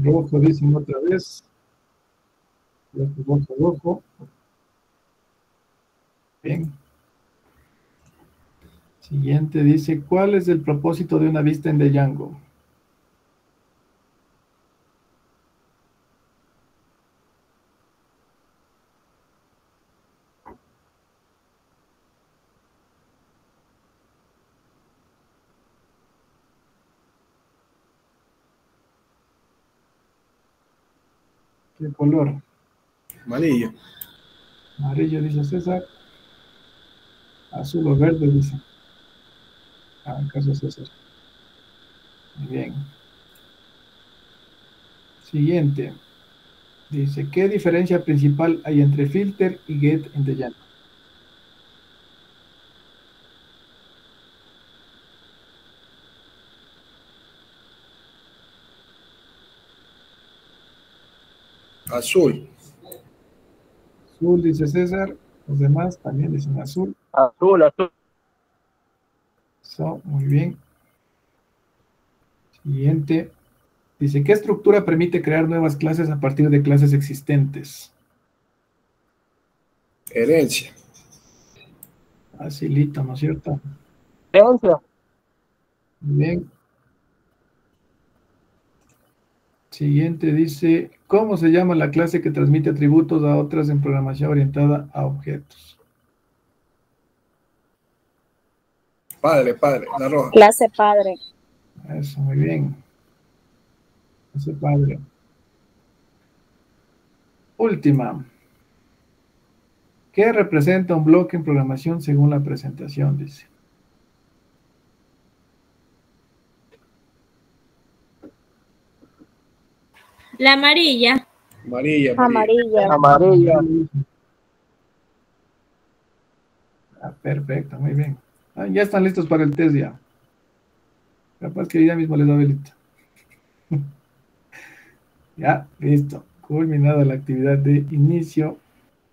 Rojo, dicen otra vez. Rojo, rojo, rojo. Bien. Siguiente dice, ¿cuál es el propósito de una vista en Django? ¿Qué color? Amarillo. Amarillo, dice César. Azul o verde, dice. Ah, en caso César. Muy bien. Siguiente. Dice, ¿qué diferencia principal hay entre filter y get en Django? Azul. Azul, dice César. Los demás también dicen azul. Azul, azul. Muy bien. Siguiente. Dice, ¿qué estructura permite crear nuevas clases a partir de clases existentes? Herencia. Facilito, ¿no es cierto? Herencia. Muy bien. Siguiente dice, ¿cómo se llama la clase que transmite atributos a otras en programación orientada a objetos? Padre, la roja. Clase padre. Eso, muy bien. Ese padre. Última. ¿Qué representa un bloque en programación según la presentación? Dice. La amarilla. Amarilla. Ah, perfecto, muy bien. Ah, ya están listos para el test ya. Capaz que ya mismo les da velita. Ya, listo. Culminada la actividad de inicio.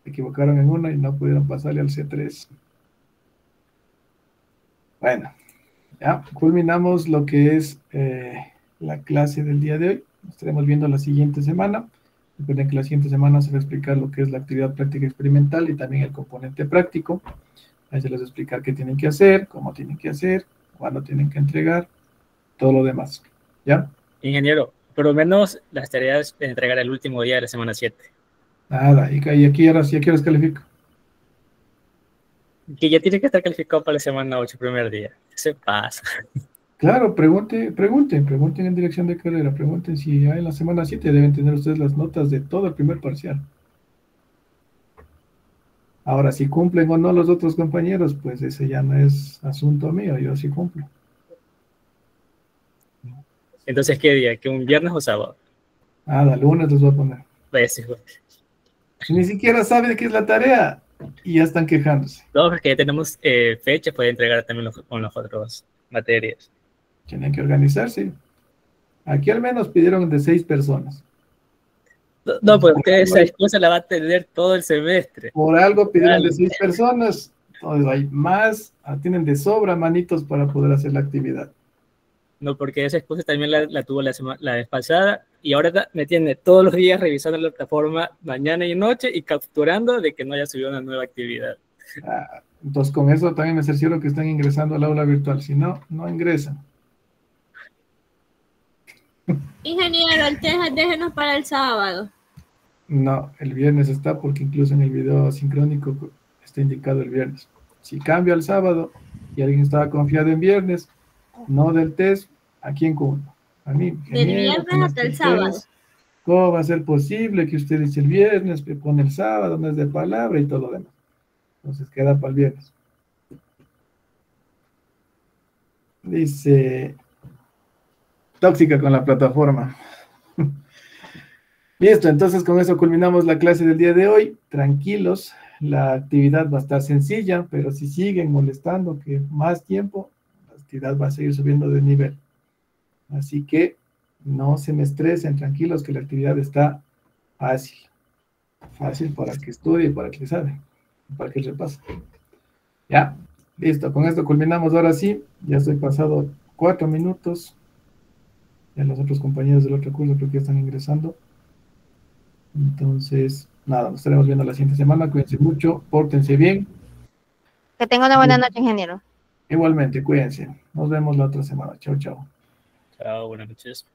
Se equivocaron en una y no pudieron pasarle al C3. Bueno, ya culminamos lo que es la clase del día de hoy. Nos estaremos viendo la siguiente semana. Recuerden que la siguiente semana se va a explicar lo que es la actividad práctica experimental y también el componente práctico. Ahí se les va a explicar qué tienen que hacer, cómo tienen que hacer, cuándo tienen que entregar, todo lo demás. ¿Ya? Ingeniero, por lo menos las tareas de entregar el último día de la semana 7. Nada, y aquí ahora sí, aquí les califico. Que ya tiene que estar calificado para la semana 8, primer día. Se pasa. Claro, pregunten en dirección de carrera, pregunten si ya en la semana 7 deben tener ustedes las notas de todo el primer parcial. Ahora, si cumplen o no los otros compañeros, pues ese ya no es asunto mío, yo sí cumplo. Entonces, ¿qué día? ¿Que un viernes o sábado? Nada, lunes les voy a poner. Pues, Si ni siquiera saben qué es la tarea y ya están quejándose. no, porque ya tenemos fecha, puede entregar también con las otras materias. Tienen que organizarse. Aquí al menos pidieron de 6 personas. No, pues usted esa excusa la va a tener todo el semestre. Por algo pidieron de 6 personas. Entonces hay más, tienen de sobra manitos para poder hacer la actividad. No, porque esa excusa también la tuvo la vez pasada y ahora me tiene todos los días revisando la plataforma mañana y noche y capturando de que no haya subido una nueva actividad. Entonces con eso también me cercioro que están ingresando al aula virtual. Si no, no ingresan. Ingeniero, el test déjenos para el sábado. No, el viernes está porque incluso en el video sincrónico está indicado el viernes. Si cambia al sábado y alguien estaba confiado en viernes, no del test, ¿a quién culpa? A mí. Del viernes hasta el sábado. ¿Cómo va a ser posible que usted dice el viernes, que pone el sábado, no es de palabra y todo lo demás? Entonces queda para el viernes. Dice, tóxica con la plataforma. Listo, entonces con eso culminamos la clase del día de hoy. Tranquilos, la actividad va a estar sencilla, pero si siguen molestando que más tiempo, la actividad va a seguir subiendo de nivel. Así que no se me estresen, tranquilos, que la actividad está fácil. Fácil para el que estudie, para el que sabe, para el que repase. Ya, listo, con esto culminamos ahora sí. Ya estoy pasado 4 minutos. Ya los otros compañeros del otro curso creo que ya están ingresando. Entonces, nada, nos estaremos viendo la siguiente semana. Cuídense mucho, pórtense bien. Que tenga una buena noche, ingeniero. Igualmente, cuídense. Nos vemos la otra semana. Chao, chao. Chao, buenas noches.